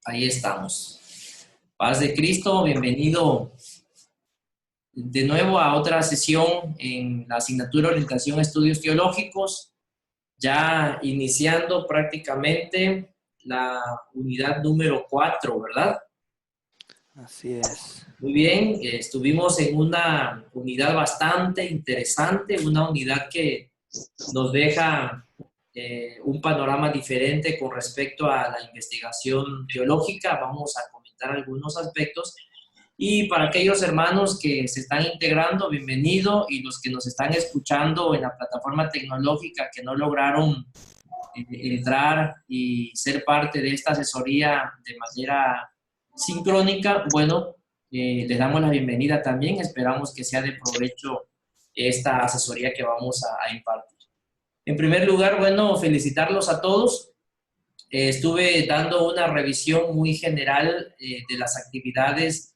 Ahí estamos. Paz de Cristo, bienvenido de nuevo a otra sesión en la asignatura Orientación a Estudios Teológicos, ya iniciando prácticamente la unidad número 4, ¿verdad? Así es. Muy bien, estuvimos en una unidad bastante interesante, una unidad que nos deja un panorama diferente con respecto a la investigación teológica. Vamos a comentar algunos aspectos. Y para aquellos hermanos que se están integrando, bienvenido, y los que nos están escuchando en la plataforma tecnológica que no lograron entrar y ser parte de esta asesoría de manera sincrónica, bueno, les damos la bienvenida también. Esperamos que sea de provecho esta asesoría que vamos a impartir. En primer lugar, bueno, felicitarlos a todos. Estuve dando una revisión muy general de las actividades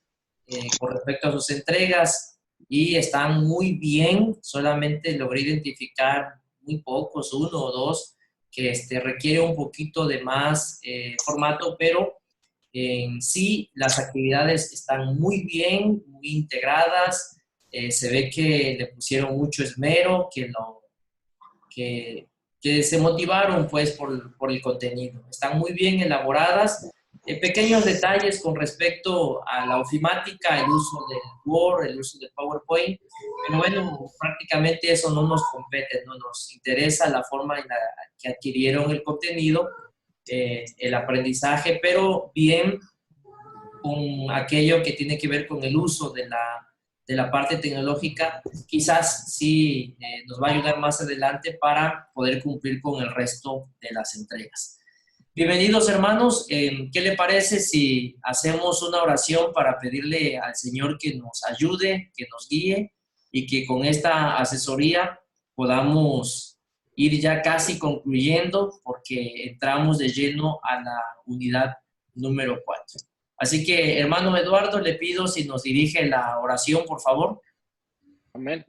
con respecto a sus entregas y están muy bien. Solamente logré identificar muy pocos, uno o dos, que requiere un poquito de más formato, pero en sí las actividades están muy bien, muy integradas. Se ve que le pusieron mucho esmero, que se motivaron pues por el contenido. Están muy bien elaboradas. Pequeños detalles con respecto a la ofimática, el uso del Word, el uso del PowerPoint, pero bueno, prácticamente eso no nos compete, no nos interesa la forma en la que adquirieron el contenido, el aprendizaje, pero bien con aquello que tiene que ver con el uso de la parte tecnológica, quizás sí nos va a ayudar más adelante para poder cumplir con el resto de las entregas. Bienvenidos, hermanos. ¿Qué le parece si hacemos una oración para pedirle al Señor que nos ayude, que nos guíe y que con esta asesoría podamos ir ya casi concluyendo, porque entramos de lleno a la unidad número 4? Así que, hermano Eduardo, le pido si nos dirige la oración, por favor. Amén.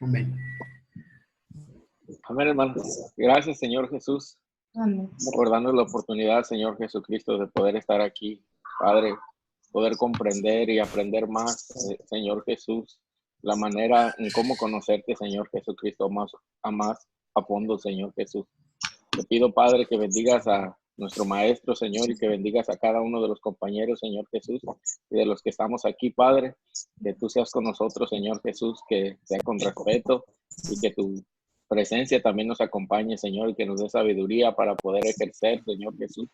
Amén. Amén, hermano. Gracias, Señor Jesús, Amén. por darnos la oportunidad, Señor Jesucristo, de poder estar aquí, Padre, poder comprender y aprender más, Señor Jesús, la manera en cómo conocerte, Señor Jesucristo, más a fondo, Señor Jesús. Te pido, Padre, que bendigas a nuestro maestro, Señor, y que bendigas a cada uno de los compañeros, Señor Jesús, y de los que estamos aquí, Padre, que tú seas con nosotros, Señor Jesús, que sea con respeto y que tu presencia también nos acompañe, Señor, y que nos dé sabiduría para poder ejercer, Señor Jesús,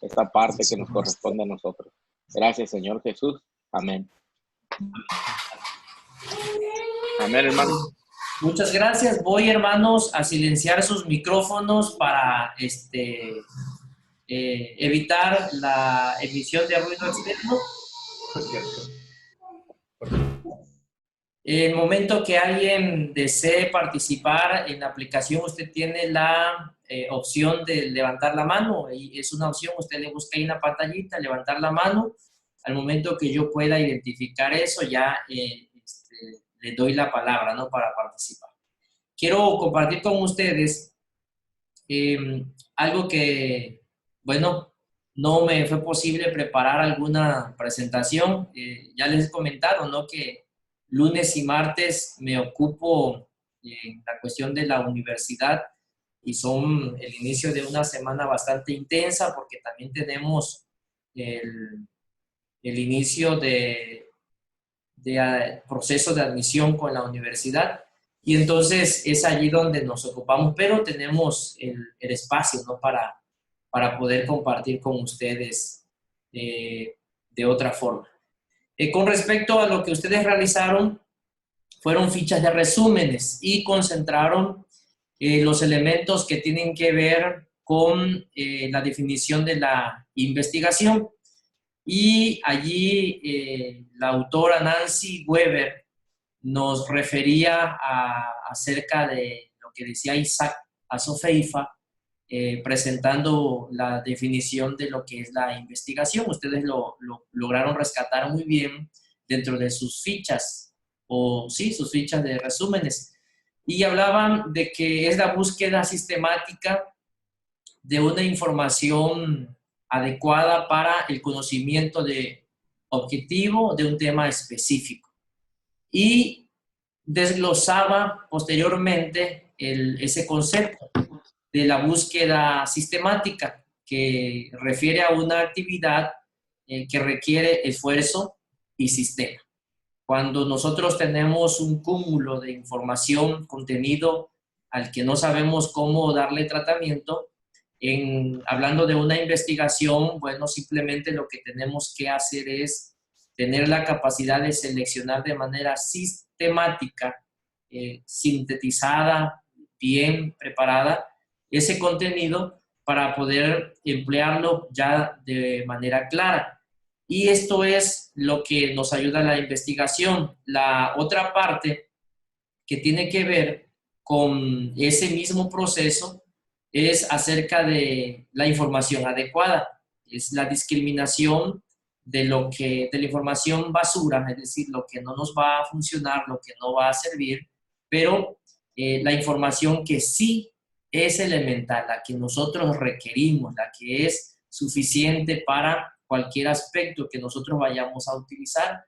esta parte que nos corresponde a nosotros. Gracias, Señor Jesús. Amén. Amén, hermano. Muchas gracias. Voy, hermanos, a silenciar sus micrófonos para evitar la emisión de ruido externo. En el momento que alguien desee participar en la aplicación, usted tiene la opción de levantar la mano. Y es una opción, usted le busca ahí en la pantallita, levantar la mano. Al momento que yo pueda identificar eso, ya le doy la palabra, ¿no?, para participar. Quiero compartir con ustedes algo que, bueno, no me fue posible preparar alguna presentación. Ya les he comentado, ¿no?, que lunes y martes me ocupo en la cuestión de la universidad y son el inicio de una semana bastante intensa, porque también tenemos el inicio de proceso de admisión con la universidad, y entonces es allí donde nos ocupamos, pero tenemos el espacio, ¿no?, para poder compartir con ustedes de otra forma. Con respecto a lo que ustedes realizaron, fueron fichas de resúmenes y concentraron los elementos que tienen que ver con la definición de la investigación. Y allí la autora Nancy Weber nos refería acerca de lo que decía Isaac Asofeifa, presentando la definición de lo que es la investigación. Ustedes lo lograron rescatar muy bien dentro de sus fichas, sus fichas de resúmenes. Y hablaban de que es la búsqueda sistemática de una información adecuada para el conocimiento objetivo de un tema específico. Y desglosaba posteriormente ese concepto de la búsqueda sistemática, que refiere a una actividad que requiere esfuerzo y sistema. Cuando nosotros tenemos un cúmulo de información, contenido al que no sabemos cómo darle tratamiento, hablando de una investigación, bueno, simplemente lo que tenemos que hacer es tener la capacidad de seleccionar de manera sistemática, sintetizada, bien preparada, ese contenido para poder emplearlo ya de manera clara. Y esto es lo que nos ayuda a la investigación. La otra parte que tiene que ver con ese mismo proceso es acerca de la información adecuada. Es la discriminación de la información basura, es decir, lo que no nos va a funcionar, lo que no va a servir, pero la información que sí es elemental, la que nosotros requerimos, la que es suficiente para cualquier aspecto que nosotros vayamos a utilizar.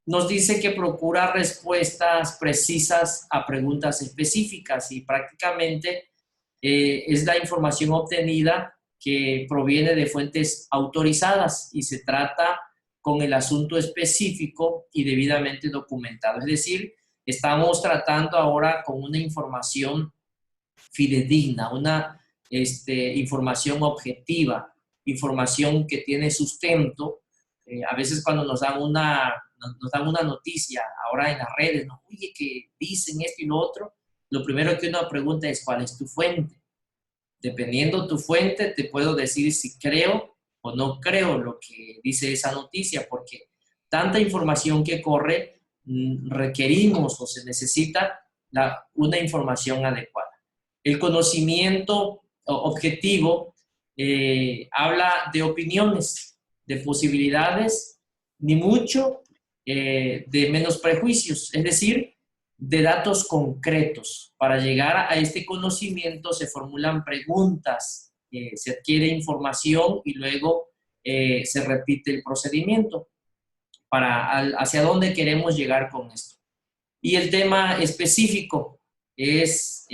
Nos dice que procura respuestas precisas a preguntas específicas y prácticamente es la información obtenida que proviene de fuentes autorizadas y se trata con el asunto específico y debidamente documentado. Es decir, estamos tratando ahora con una información fidedigna, una información objetiva, información que tiene sustento. A veces cuando nos dan una noticia ahora en las redes, ¿no? Oye, que dicen esto y lo otro, lo primero que uno pregunta es ¿cuál es tu fuente? Dependiendo tu fuente, te puedo decir si creo o no creo lo que dice esa noticia, porque tanta información que corre, requerimos o se necesita una información adecuada. El conocimiento objetivo habla de opiniones, de posibilidades, ni mucho de menos prejuicios, es decir, de datos concretos. Para llegar a este conocimiento se formulan preguntas, se adquiere información y luego se repite el procedimiento hacia dónde queremos llegar con esto. Y el tema específico es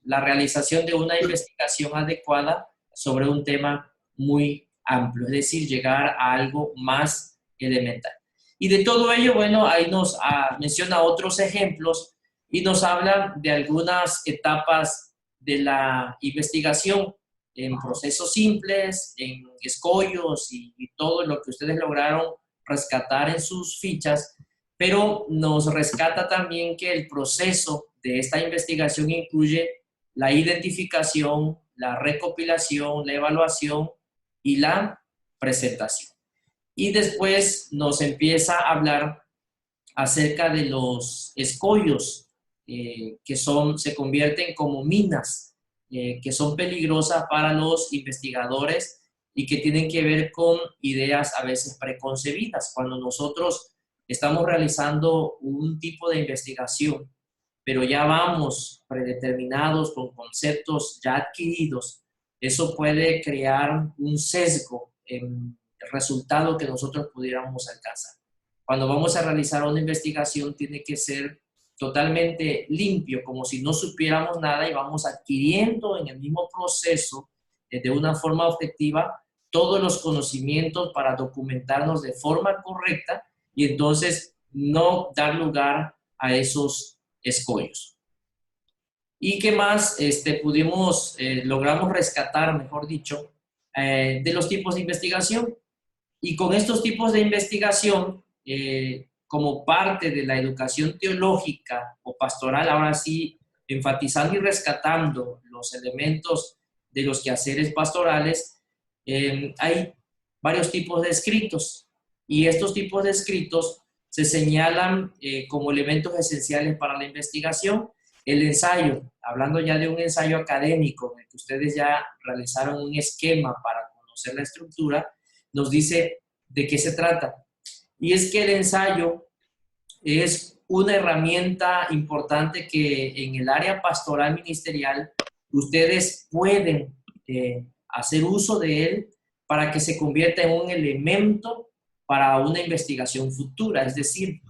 la realización de una investigación adecuada sobre un tema muy amplio, es decir, llegar a algo más elemental. Y de todo ello, bueno, ahí nos menciona otros ejemplos y nos habla de algunas etapas de la investigación en procesos simples, en escollos y todo lo que ustedes lograron rescatar en sus fichas, pero nos rescata también que el proceso de esta investigación incluye la identificación, la recopilación, la evaluación y la presentación. Y después nos empieza a hablar acerca de los escollos que se convierten como minas, que son peligrosas para los investigadores y que tienen que ver con ideas a veces preconcebidas. Cuando nosotros estamos realizando un tipo de investigación, pero ya vamos predeterminados con conceptos ya adquiridos, eso puede crear un sesgo en el resultado que nosotros pudiéramos alcanzar. Cuando vamos a realizar una investigación tiene que ser totalmente limpio, como si no supiéramos nada y vamos adquiriendo en el mismo proceso de una forma objetiva todos los conocimientos para documentarnos de forma correcta y entonces no dar lugar a esos escollos. ¿Y qué más logramos rescatar, mejor dicho, de los tipos de investigación? Y con estos tipos de investigación, como parte de la educación teológica o pastoral, ahora sí, enfatizando y rescatando los elementos de los quehaceres pastorales, hay varios tipos de escritos. Y estos tipos de escritos se señalan como elementos esenciales para la investigación. El ensayo, hablando ya de un ensayo académico, en el que ustedes ya realizaron un esquema para conocer la estructura, nos dice de qué se trata. Y es que el ensayo es una herramienta importante que en el área pastoral ministerial ustedes pueden hacer uso de él para que se convierta en un elemento para una investigación futura. Es decir,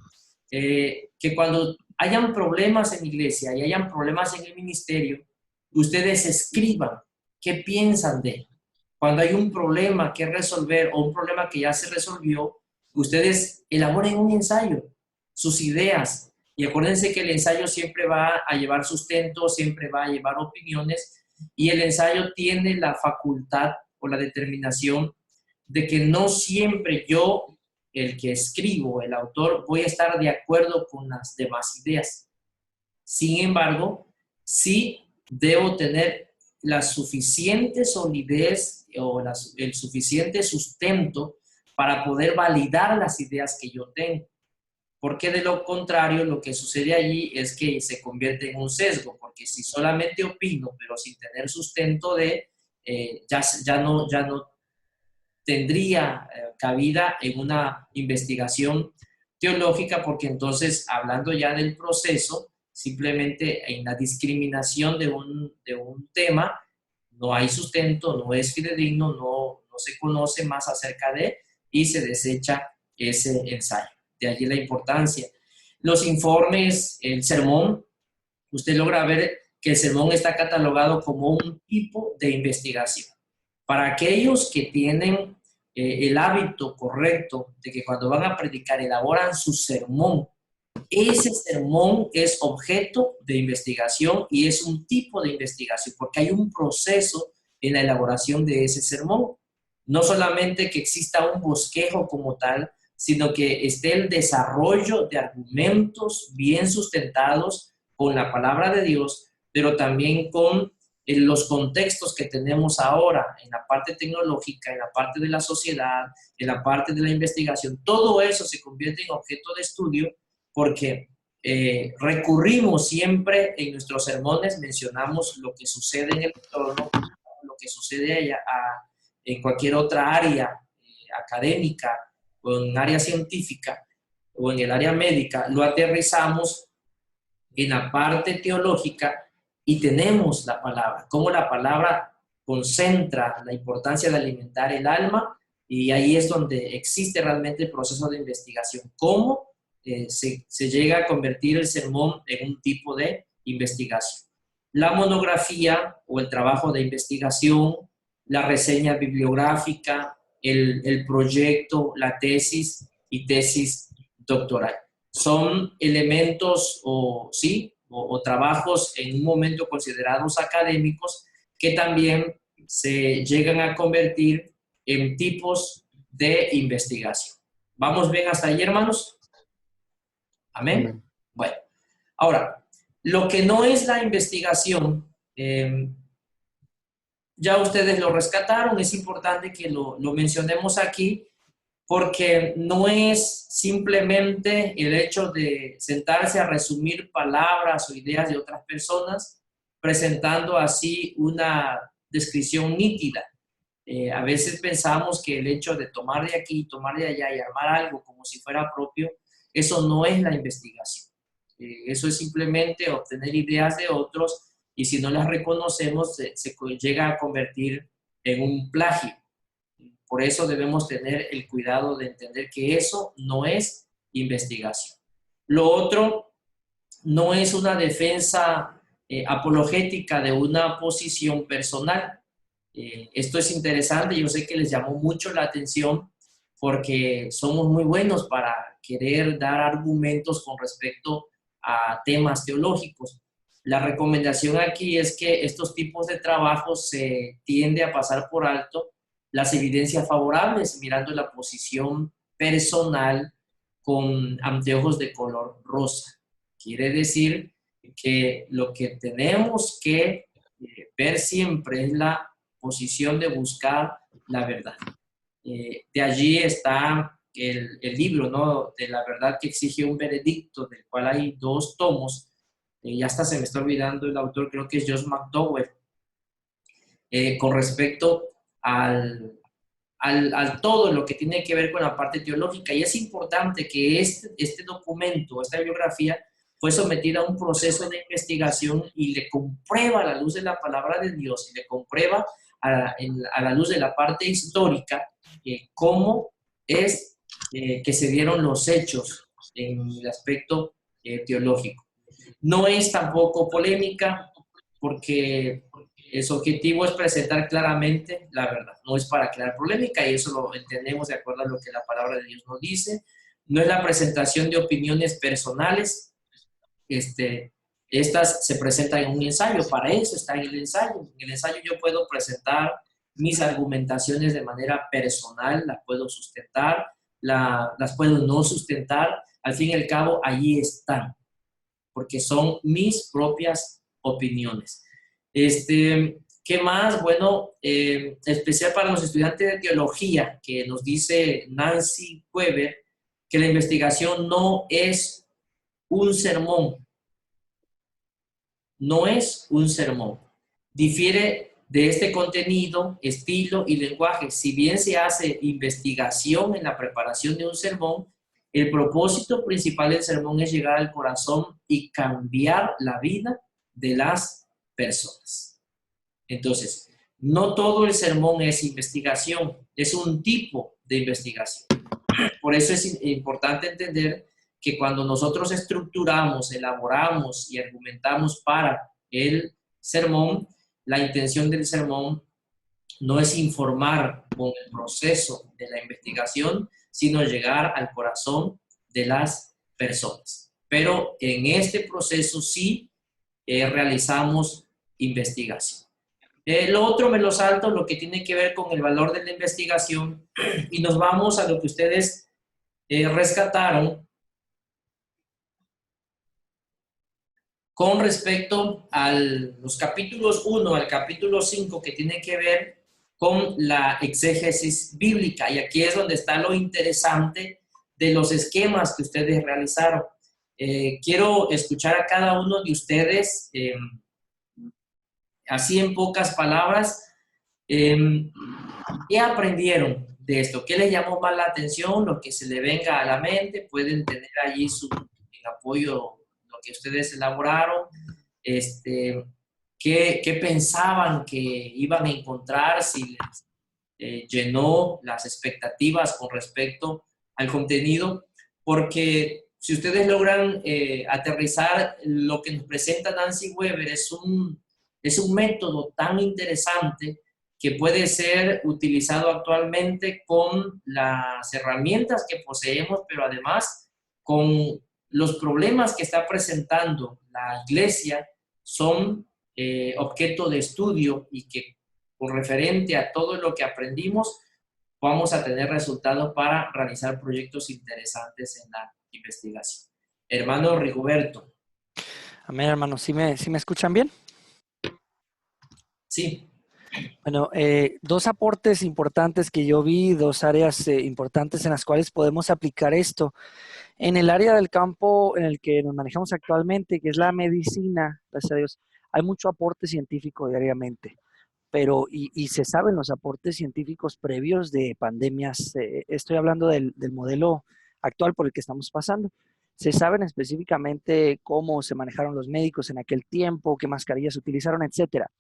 que cuando hayan problemas en la iglesia y hayan problemas en el ministerio, ustedes escriban qué piensan de él. Cuando hay un problema que resolver o un problema que ya se resolvió, ustedes elaboren un ensayo, sus ideas. Y acuérdense que el ensayo siempre va a llevar sustento, siempre va a llevar opiniones, y el ensayo tiene la facultad o la determinación de que no siempre yo, el que escribo, el autor, voy a estar de acuerdo con las demás ideas. Sin embargo, sí debo tener la suficiente solidez o el suficiente sustento para poder validar las ideas que yo tengo. Porque de lo contrario, lo que sucede allí es que se convierte en un sesgo, porque si solamente opino, pero sin tener sustento ya no tendría cabida en una investigación teológica, porque entonces, hablando ya del proceso, simplemente en la discriminación de un tema, no hay sustento, no es fidedigno, no se conoce más acerca de, y se desecha ese ensayo. De allí la importancia. Los informes, el sermón, usted logra ver que el sermón está catalogado como un tipo de investigación. Para aquellos que tienen el hábito correcto de que cuando van a predicar elaboran su sermón, ese sermón es objeto de investigación y es un tipo de investigación, porque hay un proceso en la elaboración de ese sermón. No solamente que exista un bosquejo como tal, sino que esté el desarrollo de argumentos bien sustentados con la palabra de Dios, pero también con los contextos que tenemos ahora en la parte tecnológica, en la parte de la sociedad, en la parte de la investigación. Todo eso se convierte en objeto de estudio porque recurrimos siempre en nuestros sermones, mencionamos lo que sucede en el entorno, lo que sucede en cualquier otra área académica, o en área científica o en el área médica, lo aterrizamos en la parte teológica y tenemos la palabra, cómo la palabra concentra la importancia de alimentar el alma, y ahí es donde existe realmente el proceso de investigación, cómo se llega a convertir el sermón en un tipo de investigación. La monografía o el trabajo de investigación, la reseña bibliográfica, el proyecto, la tesis y tesis doctoral. Son elementos o trabajos en un momento considerados académicos que también se llegan a convertir en tipos de investigación. ¿Vamos bien hasta ahí, hermanos? ¿Amén? Amén. Bueno, ahora, lo que no es la investigación, ya ustedes lo rescataron, es importante que lo mencionemos aquí, porque no es simplemente el hecho de sentarse a resumir palabras o ideas de otras personas, presentando así una descripción nítida. A veces pensamos que el hecho de tomar de aquí, tomar de allá y armar algo como si fuera propio, eso no es la investigación. Eso es simplemente obtener ideas de otros, y si no las reconocemos, se llega a convertir en un plagio. Por eso debemos tener el cuidado de entender que eso no es investigación. Lo otro no es una defensa apologética de una posición personal. Esto es interesante, yo sé que les llamó mucho la atención porque somos muy buenos para querer dar argumentos con respecto a temas teológicos. La recomendación aquí es que estos tipos de trabajos se tiende a pasar por alto las evidencias favorables, mirando la posición personal con anteojos de color rosa. Quiere decir que lo que tenemos que ver siempre es la posición de buscar la verdad. De allí está el libro, ¿no?, de la verdad que exige un veredicto, del cual hay 2 tomos. Ya hasta se me está olvidando el autor, creo que es Josh McDowell, con respecto al todo lo que tiene que ver con la parte teológica. Y es importante que este documento, esta bibliografía, fue sometida a un proceso de investigación y le comprueba a la luz de la palabra de Dios y le comprueba a la luz de la parte histórica, cómo es que se dieron los hechos en el aspecto teológico. No es tampoco polémica, porque su objetivo es presentar claramente la verdad. No es para crear polémica, y eso lo entendemos de acuerdo a lo que la palabra de Dios nos dice. No es la presentación de opiniones personales. Estas se presentan en un ensayo, para eso está en el ensayo. En el ensayo yo puedo presentar mis argumentaciones de manera personal, las puedo sustentar, las puedo no sustentar. Al fin y al cabo, allí están, porque son mis propias opiniones. ¿Qué más? Bueno, especial para los estudiantes de teología, que nos dice Nancy Weber, que la investigación no es un sermón. No es un sermón. Difiere de este contenido, estilo y lenguaje. Si bien se hace investigación en la preparación de un sermón, el propósito principal del sermón es llegar al corazón y cambiar la vida de las personas. Entonces, no todo el sermón es investigación, es un tipo de investigación. Por eso es importante entender que cuando nosotros estructuramos, elaboramos y argumentamos para el sermón, la intención del sermón no es informar con el proceso de la investigación, sino llegar al corazón de las personas. Pero en este proceso sí realizamos investigación. Lo otro me lo salto, lo que tiene que ver con el valor de la investigación, y nos vamos a lo que ustedes rescataron con respecto a los capítulos 1 al capítulo 5, que tiene que ver con la exégesis bíblica. Y aquí es donde está lo interesante de los esquemas que ustedes realizaron. Quiero escuchar a cada uno de ustedes, así en pocas palabras, ¿qué aprendieron de esto? ¿Qué les llamó más la atención? Lo que se le venga a la mente, pueden tener allí en apoyo lo que ustedes elaboraron. ¿Qué pensaban que iban a encontrar? Si les llenó las expectativas con respecto al contenido, porque si ustedes logran aterrizar lo que nos presenta Nancy Weber, es un método tan interesante que puede ser utilizado actualmente con las herramientas que poseemos, pero además con los problemas que está presentando la iglesia, son objeto de estudio, y que con referente a todo lo que aprendimos vamos a tener resultados para realizar proyectos interesantes en la investigación. Hermano Rigoberto. Amén, hermano. ¿Sí me escuchan bien? Sí. Bueno, dos aportes importantes que yo vi, dos áreas importantes en las cuales podemos aplicar esto. En el área del campo en el que nos manejamos actualmente, que es la medicina, gracias a Dios, hay mucho aporte científico diariamente, pero y se saben los aportes científicos previos de pandemias. Estoy hablando del modelo actual por el que estamos pasando. Se saben específicamente cómo se manejaron los médicos en aquel tiempo, qué mascarillas utilizaron, etcétera.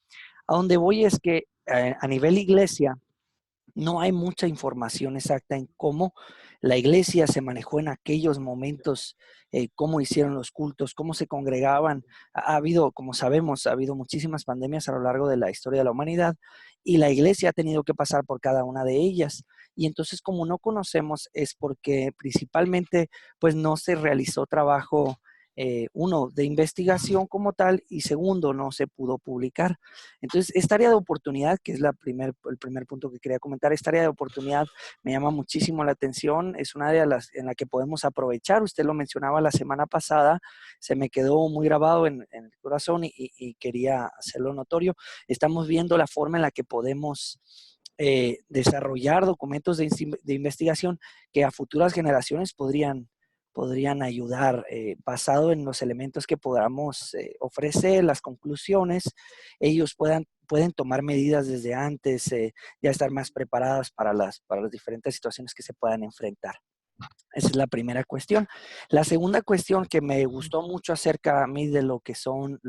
A donde voy es que a nivel iglesia no hay mucha información exacta en cómo la iglesia se manejó en aquellos momentos, cómo hicieron los cultos, cómo se congregaban. Ha habido, como sabemos, ha habido muchísimas pandemias a lo largo de la historia de la humanidad, y la iglesia ha tenido que pasar por cada una de ellas. Y entonces, como no conocemos, es porque principalmente pues no se realizó trabajo, uno, de investigación como tal, y segundo, no se pudo publicar. Entonces, esta área de oportunidad, que es el primer punto que quería comentar, esta área de oportunidad me llama muchísimo la atención. Es una área en la que podemos aprovechar. Usted lo mencionaba la semana pasada, se me quedó muy grabado en el corazón, y quería hacerlo notorio. Estamos viendo la forma en la que podemos desarrollar documentos de investigación que a futuras generaciones podrían ayudar, basado en los elementos que podamos ofrecer, las conclusiones. Ellos pueden tomar medidas desde antes, ya estar más preparadas para las diferentes situaciones que se puedan enfrentar. Esa es la primera cuestión. La segunda cuestión que me gustó mucho acerca a mí de lo que son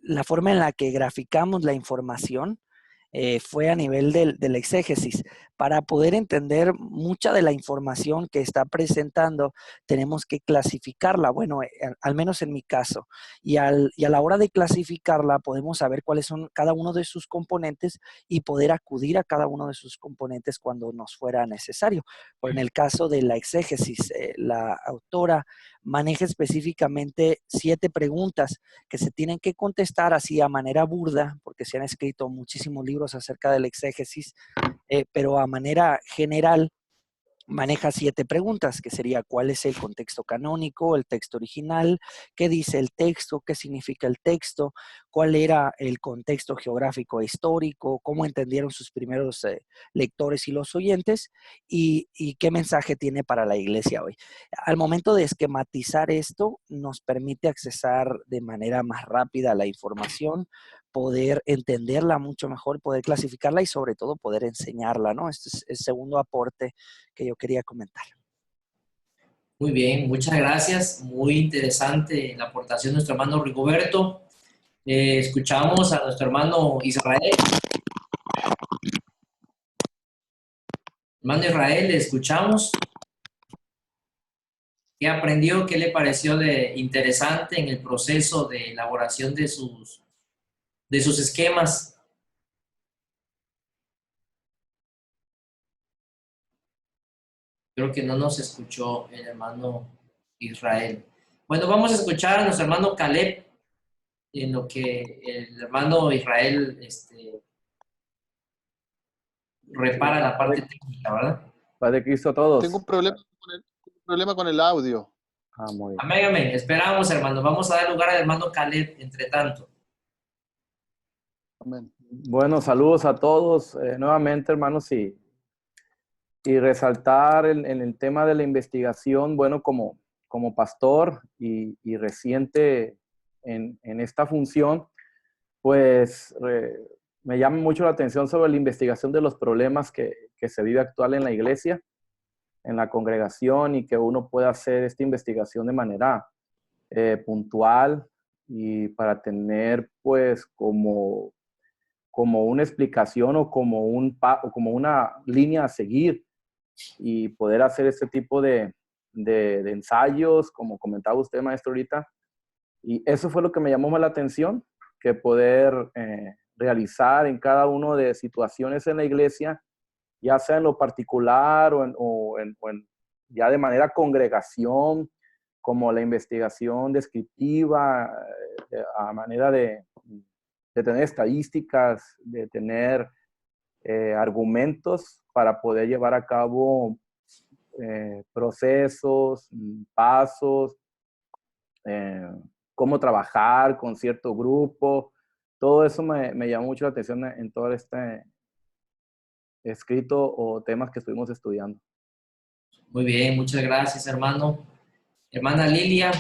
la forma en la que graficamos la información fue a nivel del exégesis. Para poder entender mucha de la información que está presentando, tenemos que clasificarla, bueno, al menos en mi caso. Y a la hora de clasificarla, podemos saber cuáles son cada uno de sus componentes y poder acudir a cada uno de sus componentes cuando nos fuera necesario. Pero en el caso de la exégesis, la autora maneja específicamente 7 preguntas que se tienen que contestar así a manera burda, porque se han escrito muchísimos libros acerca del exégesis, pero a manera general maneja 7 preguntas, que sería cuál es el contexto canónico, el texto original, qué dice el texto, qué significa el texto, cuál era el contexto geográfico e histórico, cómo entendieron sus primeros lectores y los oyentes, y qué mensaje tiene para la iglesia hoy. Al momento de esquematizar esto, nos permite accesar de manera más rápida la información, poder entenderla mucho mejor, poder clasificarla y sobre todo poder enseñarla, ¿no? Este es el segundo aporte que yo quería comentar. Muy bien, muchas gracias. Muy interesante la aportación de nuestro hermano Rigoberto. Escuchamos a nuestro hermano Israel. Hermano Israel, le escuchamos. ¿Qué aprendió? ¿Qué le pareció de interesante en el proceso de elaboración de sus esquemas? Creo que no nos escuchó el hermano Israel. Bueno, vamos a escuchar a nuestro hermano Caleb en lo que el hermano Israel repara la parte técnica, ¿verdad? Padre Cristo a todos. Tengo un problema con el audio. Muy bien. Amén, amén. Esperamos, hermano. Vamos a dar lugar al hermano Caleb, entre tanto. Amén. Bueno, saludos a todos nuevamente, hermanos, y resaltar en el tema de la investigación, bueno, como pastor y reciente en esta función, pues me llama mucho la atención sobre la investigación de los problemas que se vive actual en la iglesia, en la congregación, y que uno pueda hacer esta investigación de manera puntual y para tener pues como una explicación o como una línea a seguir y poder hacer este tipo de ensayos, como comentaba usted, maestro, ahorita. Y eso fue lo que me llamó más la atención, que poder realizar en cada una de situaciones en la iglesia, ya sea en lo particular o en ya de manera congregación, como la investigación descriptiva, a manera de tener estadísticas, de tener argumentos para poder llevar a cabo procesos, pasos, cómo trabajar con cierto grupo. Todo eso me llamó mucho la atención en todo este escrito o temas que estuvimos estudiando. Muy bien, muchas gracias, hermano. Hermana Lilia,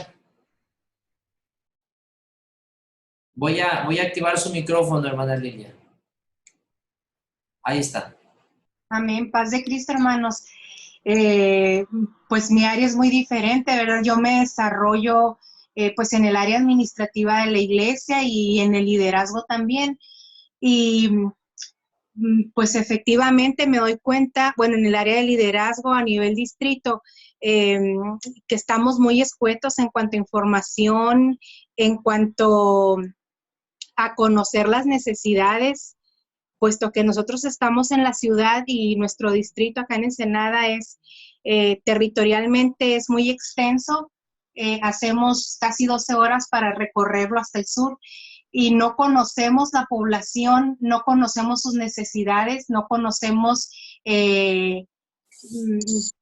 voy a activar su micrófono, hermana Lilia. Ahí está. Amén, paz de Cristo, hermanos. Pues mi área es muy diferente, ¿verdad? Yo me desarrollo pues en el área administrativa de la iglesia y en el liderazgo también. Y pues efectivamente me doy cuenta, bueno, en el área de liderazgo a nivel distrito, que estamos muy escuetos en cuanto a información, en cuanto a conocer las necesidades, puesto que nosotros estamos en la ciudad y nuestro distrito acá en Ensenada es territorialmente es muy extenso. Hacemos casi 12 horas para recorrerlo hasta el sur y no conocemos la población, no conocemos sus necesidades, no conocemos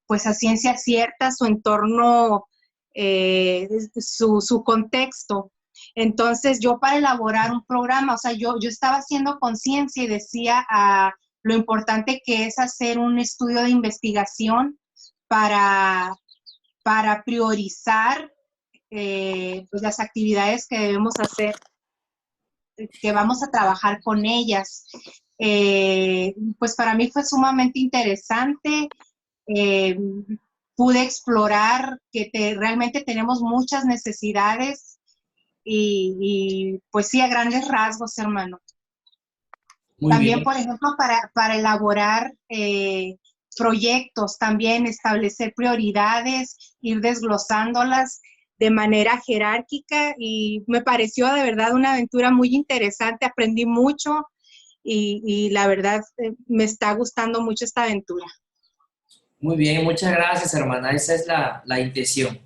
pues a ciencia cierta su entorno, su contexto. Entonces yo para elaborar un programa, o sea, yo estaba haciendo conciencia y decía lo importante que es hacer un estudio de investigación para priorizar pues las actividades que debemos hacer, que vamos a trabajar con ellas. Pues para mí fue sumamente interesante. Pude explorar que realmente tenemos muchas necesidades y pues sí, a grandes rasgos, hermano. Muy También, bien. por ejemplo, para elaborar proyectos, también establecer prioridades, ir desglosándolas de manera jerárquica, y me pareció de verdad una aventura muy interesante, aprendí mucho y la verdad me está gustando mucho esta aventura. Muy bien, muchas gracias, hermana. Esa es la intención.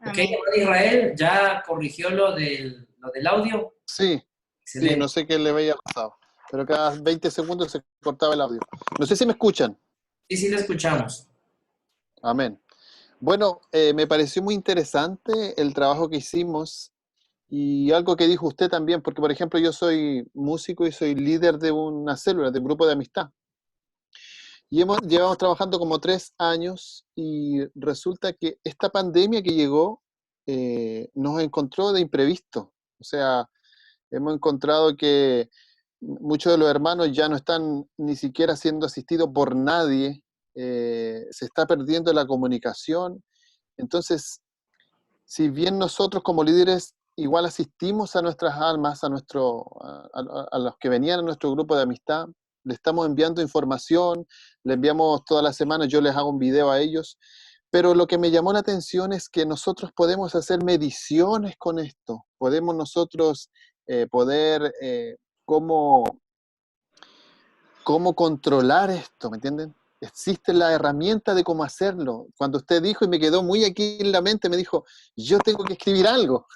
Ok, Amén. hermano Israel, ¿ya corrigió lo del audio? Sí, sí, Excelente. no sé qué le había pasado, pero cada 20 segundos se cortaba el audio. No sé si me escuchan. Sí, sí, lo escuchamos. Amén. Bueno, me pareció muy interesante el trabajo que hicimos y algo que dijo usted también, porque por ejemplo yo soy músico y soy líder de una célula, de un grupo de amistad. Y llevamos trabajando como 3 años y resulta que esta pandemia que llegó nos encontró de imprevisto. O sea, hemos encontrado que muchos de los hermanos ya no están ni siquiera siendo asistidos por nadie, se está perdiendo la comunicación. Entonces, si bien nosotros como líderes igual asistimos a nuestras almas, a los que venían a nuestro grupo de amistad, le estamos enviando información, le enviamos todas las semanas, yo les hago un video a ellos, pero lo que me llamó la atención es que nosotros podemos hacer mediciones con esto, podemos nosotros cómo controlar esto, ¿me entienden? Existe la herramienta de cómo hacerlo. Cuando usted dijo, y me quedó muy aquí en la mente, me dijo, yo tengo que escribir algo,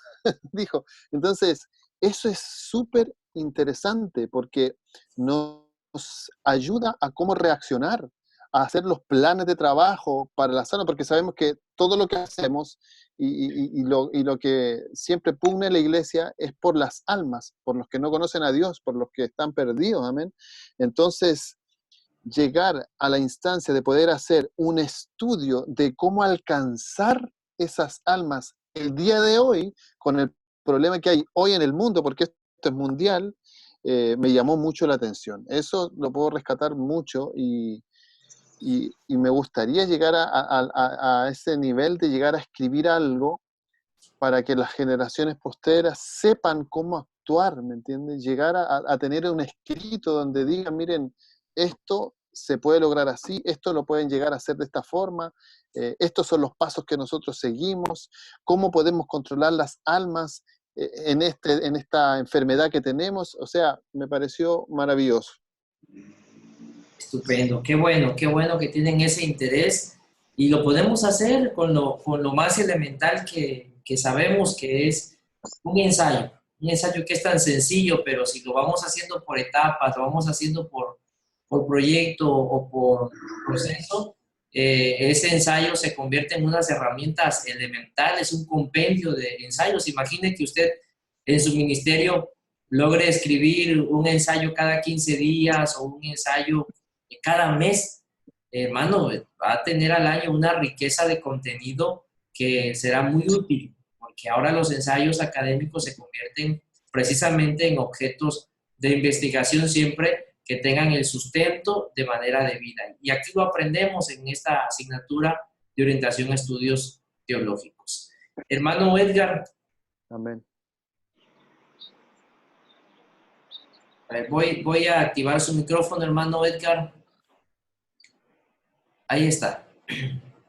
dijo. Entonces, eso es súper interesante porque nos ayuda a cómo reaccionar, a hacer los planes de trabajo para la sana, porque sabemos que todo lo que hacemos y lo que siempre pugna en la iglesia es por las almas, por los que no conocen a Dios, por los que están perdidos, amén. Entonces, llegar a la instancia de poder hacer un estudio de cómo alcanzar esas almas el día de hoy, con el problema que hay hoy en el mundo, porque esto es mundial, me llamó mucho la atención. Eso lo puedo rescatar mucho y me gustaría llegar a ese nivel de llegar a escribir algo para que las generaciones posteras sepan cómo actuar, ¿me entiendes? Llegar a tener un escrito donde digan, miren, esto se puede lograr así, esto lo pueden llegar a hacer de esta forma, estos son los pasos que nosotros seguimos, cómo podemos controlar las almas en esta enfermedad que tenemos. O sea, me pareció maravilloso. Estupendo, qué bueno que tienen ese interés y lo podemos hacer con lo más elemental que sabemos, que es un ensayo que es tan sencillo, pero si lo vamos haciendo por etapas, lo vamos haciendo por proyecto o por proceso, ese ensayo se convierte en unas herramientas elementales, un compendio de ensayos. Imagine que usted en su ministerio logre escribir un ensayo cada 15 días o un ensayo cada mes. Hermano, va a tener al año una riqueza de contenido que será muy útil, porque ahora los ensayos académicos se convierten precisamente en objetos de investigación siempre que tengan el sustento de manera debida. Y aquí lo aprendemos en esta asignatura de orientación a estudios teológicos. Hermano Edgar. Amén. Voy a activar su micrófono, hermano Edgar. Ahí está.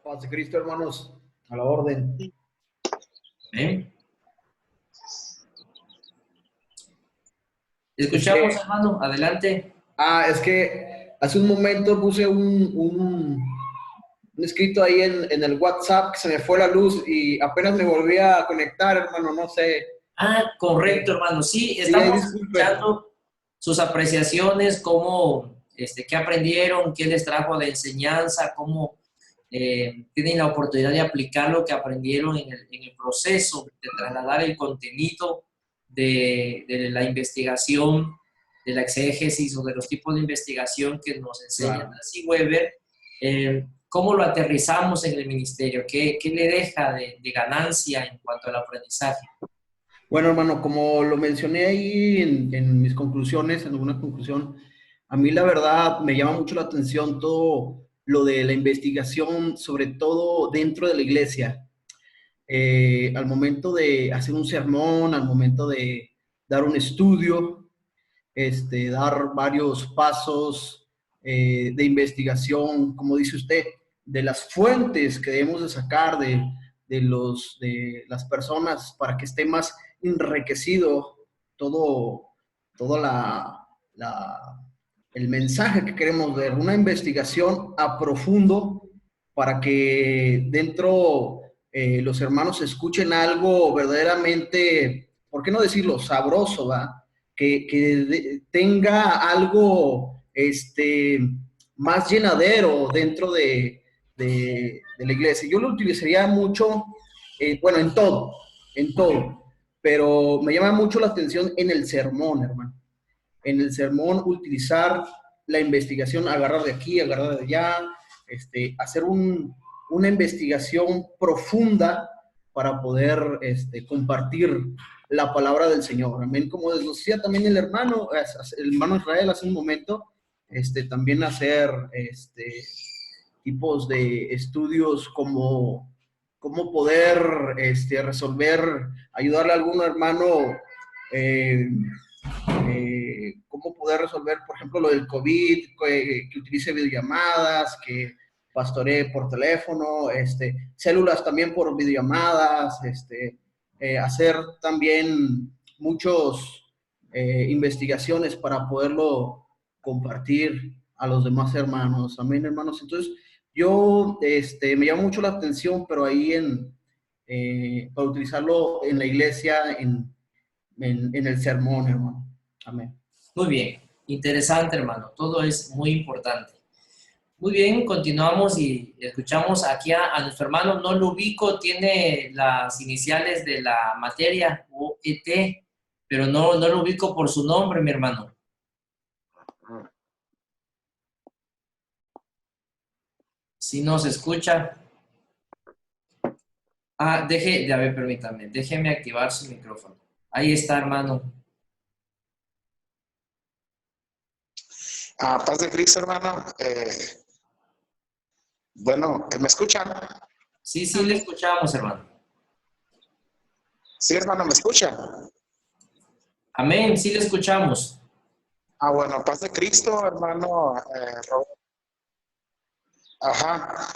Paz de Cristo, hermanos, a la orden. ¿Eh? Escuchamos, hermano, adelante. Es que hace un momento puse un escrito ahí en el WhatsApp que se me fue la luz y apenas me volví a conectar, hermano, no sé. Correcto, hermano. Sí, estamos escuchando sus apreciaciones, cómo, qué aprendieron, qué les trajo de enseñanza, cómo tienen la oportunidad de aplicar lo que aprendieron en el proceso de trasladar el contenido de la investigación, de la exégesis o de los tipos de investigación que nos enseña Nancy Weber. ¿Cómo lo aterrizamos en el ministerio? ¿Qué le deja de ganancia en cuanto al aprendizaje? Bueno, hermano, como lo mencioné ahí en mis conclusiones, en alguna conclusión, a mí la verdad me llama mucho la atención todo lo de la investigación, sobre todo dentro de la iglesia. al momento de hacer un sermón, al momento de dar un estudio, dar varios pasos de investigación, como dice usted, de las fuentes que debemos de sacar de las personas para que esté más enriquecido todo el mensaje que queremos ver, una investigación a profundo para que dentro los hermanos escuchen algo verdaderamente, ¿por qué no decirlo? Sabroso, ¿va? Que tenga algo más llenadero dentro de la iglesia. Yo lo utilizaría mucho, bueno, en todo, pero me llama mucho la atención en el sermón, hermano. En el sermón utilizar la investigación, agarrar de aquí, agarrar de allá, hacer una investigación profunda para poder compartir la palabra del Señor. Amén. Como decía también el hermano Israel hace un momento, también hacer tipos de estudios como cómo poder resolver, ayudarle a algún hermano, cómo poder resolver, por ejemplo, lo del COVID, que utilice videollamadas, que pastoree por teléfono, células también por videollamadas, hacer también muchos investigaciones para poderlo compartir a los demás hermanos. Amén, hermanos. Entonces, yo, me llama mucho la atención, pero ahí para utilizarlo en la iglesia, en el sermón, hermano. Amén. Muy bien, interesante, hermano. Todo es muy importante. Muy bien, continuamos y escuchamos aquí a nuestro hermano. No lo ubico, tiene las iniciales de la materia, OET, pero no lo ubico por su nombre, mi hermano. Si nos escucha. A ver, permítame, déjeme activar su micrófono. Ahí está, hermano. Paz de Cristo, hermano. Bueno, ¿me escuchan? Sí, le escuchamos, hermano. Sí, hermano, ¿me escuchan? Amén, sí le escuchamos. Bueno, paz de Cristo, hermano. Ajá.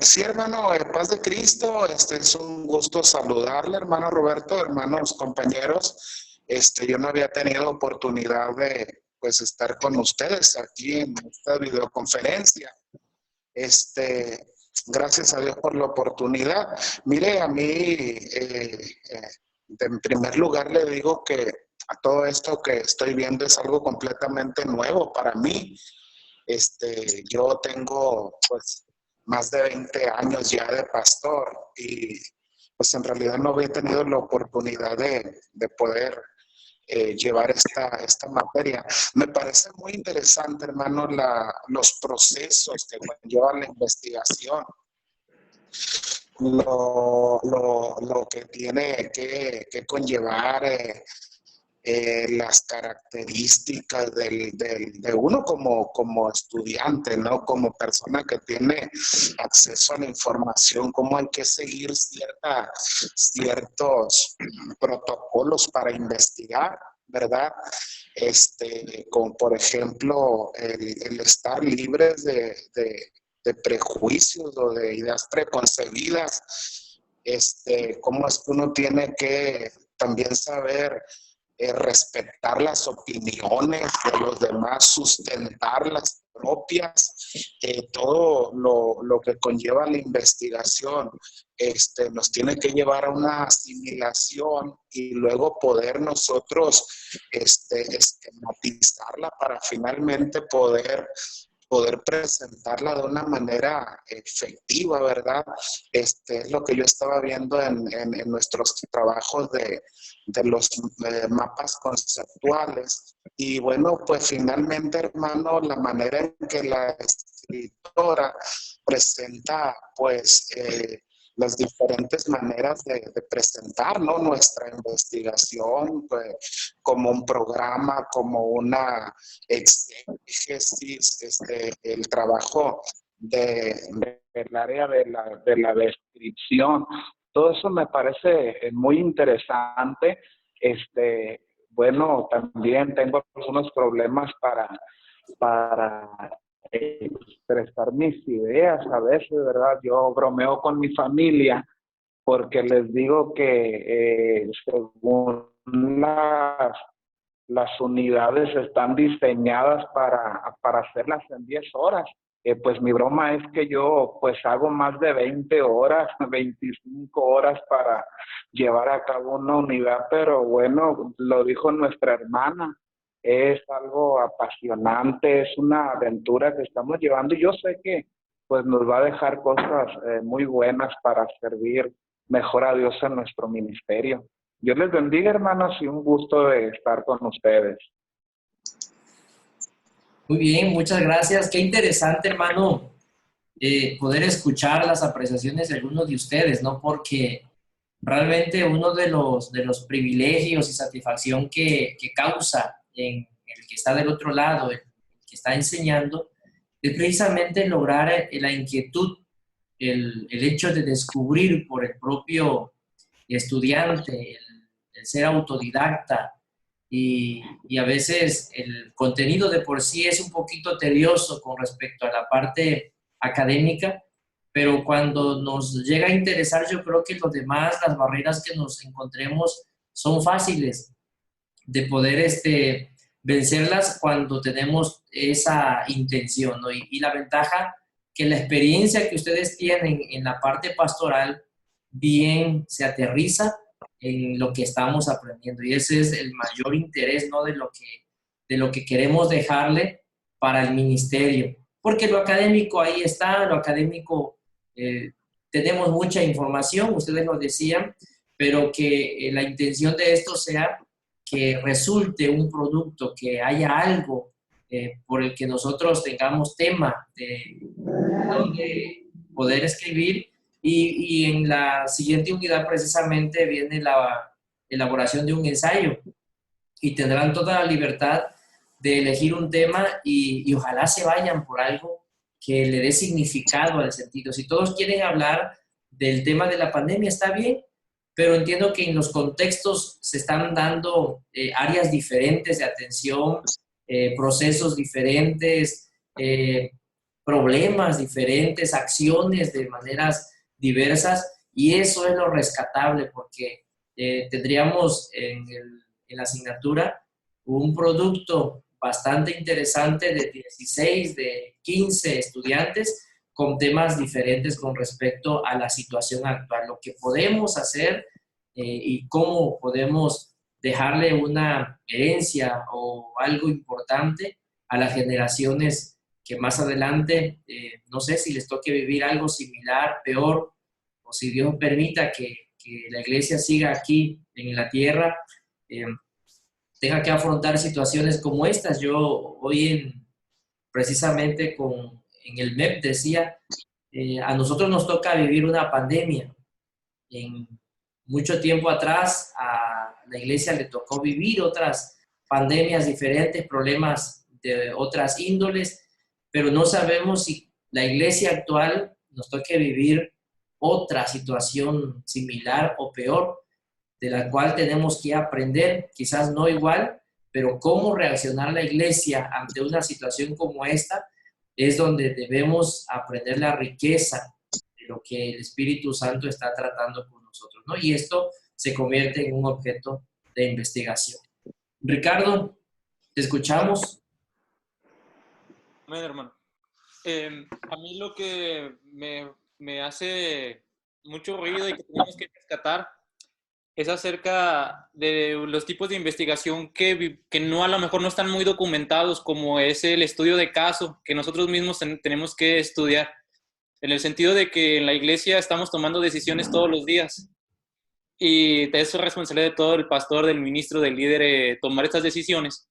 Sí, hermano, paz de Cristo. Es un gusto saludarle, hermano Roberto, hermanos, compañeros. Yo no había tenido oportunidad de, pues, estar con ustedes aquí en esta videoconferencia. Gracias a Dios por la oportunidad. Mire, a mí, en primer lugar le digo que a todo esto que estoy viendo es algo completamente nuevo para mí. Yo tengo pues más de 20 años ya de pastor y pues en realidad no había tenido la oportunidad de poder llevar esta materia. Me parece muy interesante, hermano, los procesos que conllevan la investigación, lo que tiene que conllevar las características de uno como estudiante, ¿no? Como persona que tiene acceso a la información, cómo hay que seguir ciertos protocolos para investigar, ¿verdad? Como por ejemplo el estar libres de prejuicios o de ideas preconcebidas, cómo es que uno tiene que también saber respetar las opiniones de los demás, sustentar las propias, todo lo que conlleva la investigación, nos tiene que llevar a una asimilación y luego poder nosotros esquematizarla para finalmente poder presentarla de una manera efectiva, ¿verdad? Es lo que yo estaba viendo en nuestros trabajos de los mapas conceptuales. Y bueno, pues finalmente, hermano, la manera en que la escritora presenta, pues, las diferentes maneras de presentar, ¿no? Nuestra investigación, pues, como un programa, como una exégesis, el trabajo del área de la descripción Todo eso me parece muy interesante. Bueno, también tengo algunos problemas para expresar mis ideas a veces, ¿verdad? Yo bromeo con mi familia porque les digo que según las unidades están diseñadas para hacerlas en 10 horas. Pues mi broma es que yo pues hago más de 20 horas, 25 horas para llevar a cabo una unidad, pero bueno, lo dijo nuestra hermana, es algo apasionante, es una aventura que estamos llevando y yo sé que pues nos va a dejar cosas muy buenas para servir mejor a Dios en nuestro ministerio. Dios les bendiga, hermanos, y un gusto de estar con ustedes. Muy bien, muchas gracias. Qué interesante, hermano, poder escuchar las apreciaciones de algunos de ustedes, ¿no? Porque realmente uno de los privilegios y satisfacción que causa en el que está del otro lado, el que está enseñando, es precisamente lograr la inquietud, el hecho de descubrir por el propio estudiante, el ser autodidacta, y a veces el contenido de por sí es un poquito tedioso con respecto a la parte académica, pero cuando nos llega a interesar, yo creo que los demás, las barreras que nos encontremos son fáciles de poder vencerlas cuando tenemos esa intención, ¿no? Y la ventaja que la experiencia que ustedes tienen en la parte pastoral bien se aterriza en lo que estamos aprendiendo. Y ese es el mayor interés, ¿no? De lo que queremos dejarle para el ministerio. Porque lo académico ahí está, lo académico, tenemos mucha información, ustedes lo decían, pero que la intención de esto sea que resulte un producto, que haya algo por el que nosotros tengamos tema de donde poder escribir. Y en la siguiente unidad precisamente viene la elaboración de un ensayo y tendrán toda la libertad de elegir un tema y ojalá se vayan por algo que le dé significado al sentido. Si todos quieren hablar del tema de la pandemia, está bien, pero entiendo que en los contextos se están dando áreas diferentes de atención, procesos diferentes, problemas diferentes, acciones de maneras diversas, y eso es lo rescatable porque tendríamos en la asignatura un producto bastante interesante de 16, de 15 estudiantes con temas diferentes con respecto a la situación actual, lo que podemos hacer y cómo podemos dejarle una herencia o algo importante a las generaciones que más adelante, no sé si les toque vivir algo similar, peor, o si Dios permita que la iglesia siga aquí en la tierra, tenga que afrontar situaciones como estas. Yo hoy precisamente en el MEP decía, a nosotros nos toca vivir una pandemia. En mucho tiempo atrás a la iglesia le tocó vivir otras pandemias diferentes, problemas de otras índoles, pero no sabemos si la iglesia actual nos toque vivir otra situación similar o peor, de la cual tenemos que aprender, quizás no igual, pero cómo reaccionar la iglesia ante una situación como esta es donde debemos aprender la riqueza de lo que el Espíritu Santo está tratando con nosotros, ¿no? Y esto se convierte en un objeto de investigación. Ricardo, te escuchamos. Amén, hermano. A mí lo que me hace mucho ruido y que tenemos que rescatar es acerca de los tipos de investigación que no, a lo mejor no están muy documentados, como es el estudio de caso, que nosotros mismos tenemos que estudiar, en el sentido de que en la iglesia estamos tomando decisiones todos los días y es responsabilidad de todo el pastor, del ministro, del líder, tomar estas decisiones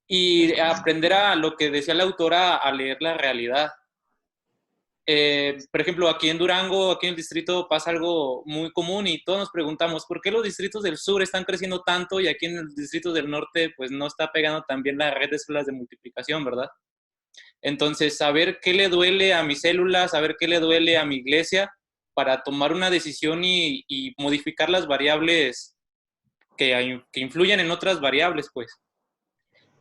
y aprender a lo que decía la autora, a leer la realidad. Por ejemplo, aquí en Durango, aquí en el distrito, pasa algo muy común y todos nos preguntamos, ¿por qué los distritos del sur están creciendo tanto y aquí en el distrito del norte pues no está pegando tan bien la red de células de multiplicación, ¿verdad? Entonces, saber qué le duele a mi célula, saber qué le duele a mi iglesia, para tomar una decisión y modificar las variables que influyen en otras variables, pues.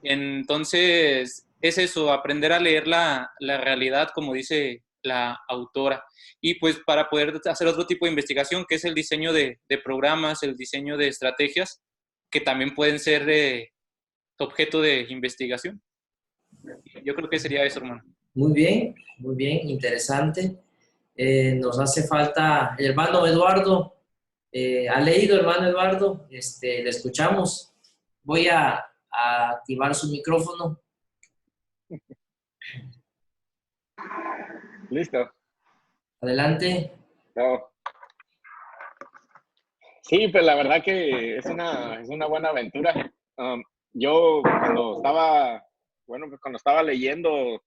Entonces, es eso, aprender a leer la realidad, como dice la autora. Y pues para poder hacer otro tipo de investigación, que es el diseño de programas, el diseño de estrategias, que también pueden ser objeto de investigación. Yo creo que sería eso, hermano. Muy bien, interesante. Nos hace falta el hermano Eduardo. ¿Ha leído, hermano Eduardo? Le escuchamos. Voy a activar su micrófono. Listo. Adelante. No. Sí, pues la verdad que es una buena aventura. Yo cuando estaba leyendo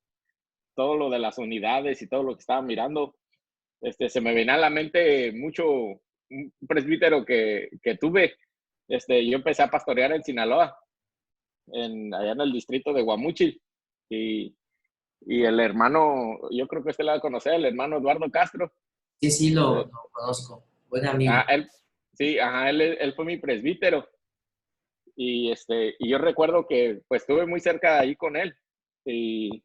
todo lo de las unidades y todo lo que estaba mirando, se me venía a la mente mucho un presbítero que tuve. Yo empecé a pastorear en Sinaloa, allá en el distrito de Guamúchil, y el hermano, yo creo que usted lo va a conocer, el hermano Eduardo Castro. Sí, lo conozco. Buen amigo. Él fue mi presbítero. Y yo recuerdo que pues estuve muy cerca ahí con él. Y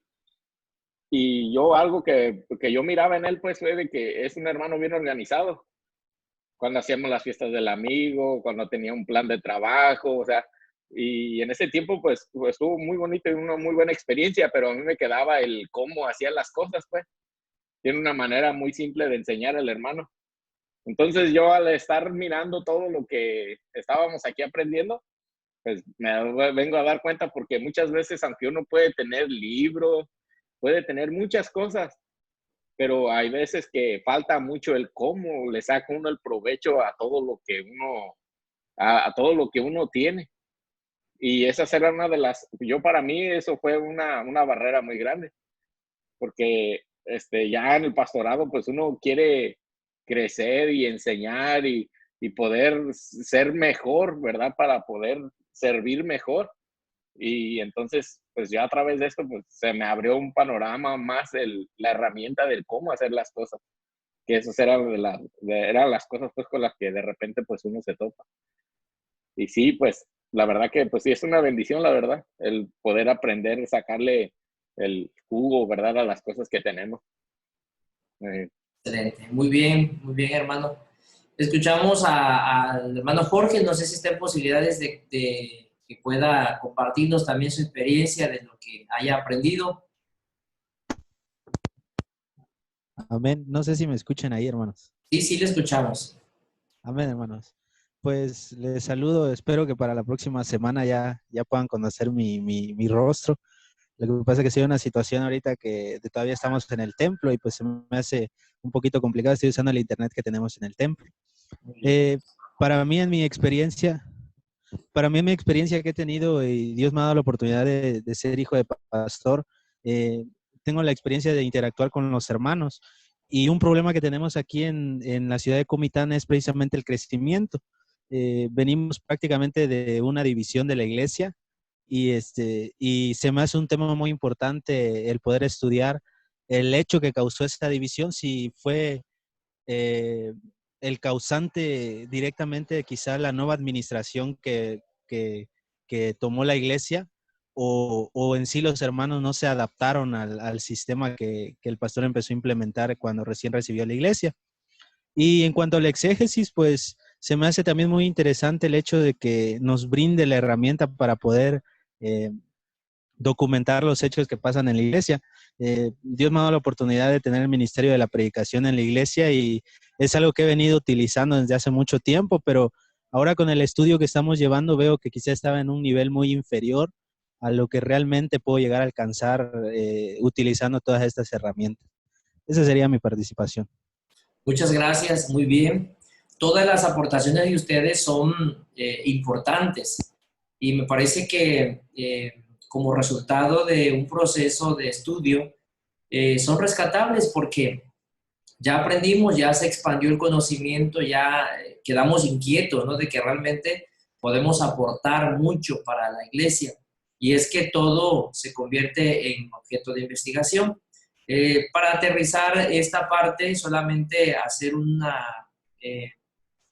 yo algo que yo miraba en él pues fue de que es un hermano bien organizado. Cuando hacíamos las fiestas del amigo, cuando tenía un plan de trabajo, o sea, y en ese tiempo pues estuvo muy bonito y una muy buena experiencia, pero a mí me quedaba el cómo hacía las cosas, pues. Tiene una manera muy simple de enseñar al hermano. Entonces yo al estar mirando todo lo que estábamos aquí aprendiendo, pues me vengo a dar cuenta porque muchas veces, aunque uno puede tener libros, puede tener muchas cosas, pero hay veces que falta mucho el cómo le saca uno el provecho a todo lo que uno, a todo lo que uno tiene. Y esa era una de para mí eso fue una barrera muy grande, porque ya en el pastorado pues uno quiere crecer y enseñar y poder ser mejor, ¿verdad? Para poder servir mejor. Y entonces, pues ya a través de esto, pues se me abrió un panorama más, la herramienta del cómo hacer las cosas. Que esas eran las cosas pues con las que de repente pues uno se topa. Y sí, pues la verdad que pues sí es una bendición, la verdad, el poder aprender, sacarle el jugo, ¿verdad? A las cosas que tenemos. Excelente. Muy bien, hermano. Escuchamos al hermano Jorge. No sé si está en posibilidades de que pueda compartirnos también su experiencia de lo que haya aprendido. Amén. No sé si me escuchan ahí, hermanos. Sí, le escuchamos. Amén, hermanos. Pues les saludo. Espero que para la próxima semana ya puedan conocer mi rostro. Lo que pasa es que soy una situación ahorita que todavía estamos en el templo y pues se me hace un poquito complicado. Estoy usando el internet que tenemos en el templo. Para mí, en mi experiencia que he tenido y Dios me ha dado la oportunidad de ser hijo de pastor, tengo la experiencia de interactuar con los hermanos. Y un problema que tenemos aquí en la ciudad de Comitán es precisamente el crecimiento. Venimos prácticamente de una división de la iglesia y se me hace un tema muy importante el poder estudiar el hecho que causó esta división, si fue el causante directamente quizá la nueva administración que tomó la iglesia, o en sí los hermanos no se adaptaron al sistema que el pastor empezó a implementar cuando recién recibió la iglesia. Y en cuanto al exégesis, pues se me hace también muy interesante el hecho de que nos brinde la herramienta para poder documentar los hechos que pasan en la iglesia. Dios me ha dado la oportunidad de tener el ministerio de la predicación en la iglesia y es algo que he venido utilizando desde hace mucho tiempo, pero ahora con el estudio que estamos llevando veo que quizá estaba en un nivel muy inferior a lo que realmente puedo llegar a alcanzar utilizando todas estas herramientas. Esa sería mi participación. Muchas gracias, muy bien. Todas las aportaciones de ustedes son importantes y me parece que como resultado de un proceso de estudio son rescatables porque ya aprendimos, ya se expandió el conocimiento, ya quedamos inquietos, ¿no? De que realmente podemos aportar mucho para la iglesia y es que todo se convierte en objeto de investigación. Para aterrizar esta parte, solamente hacer un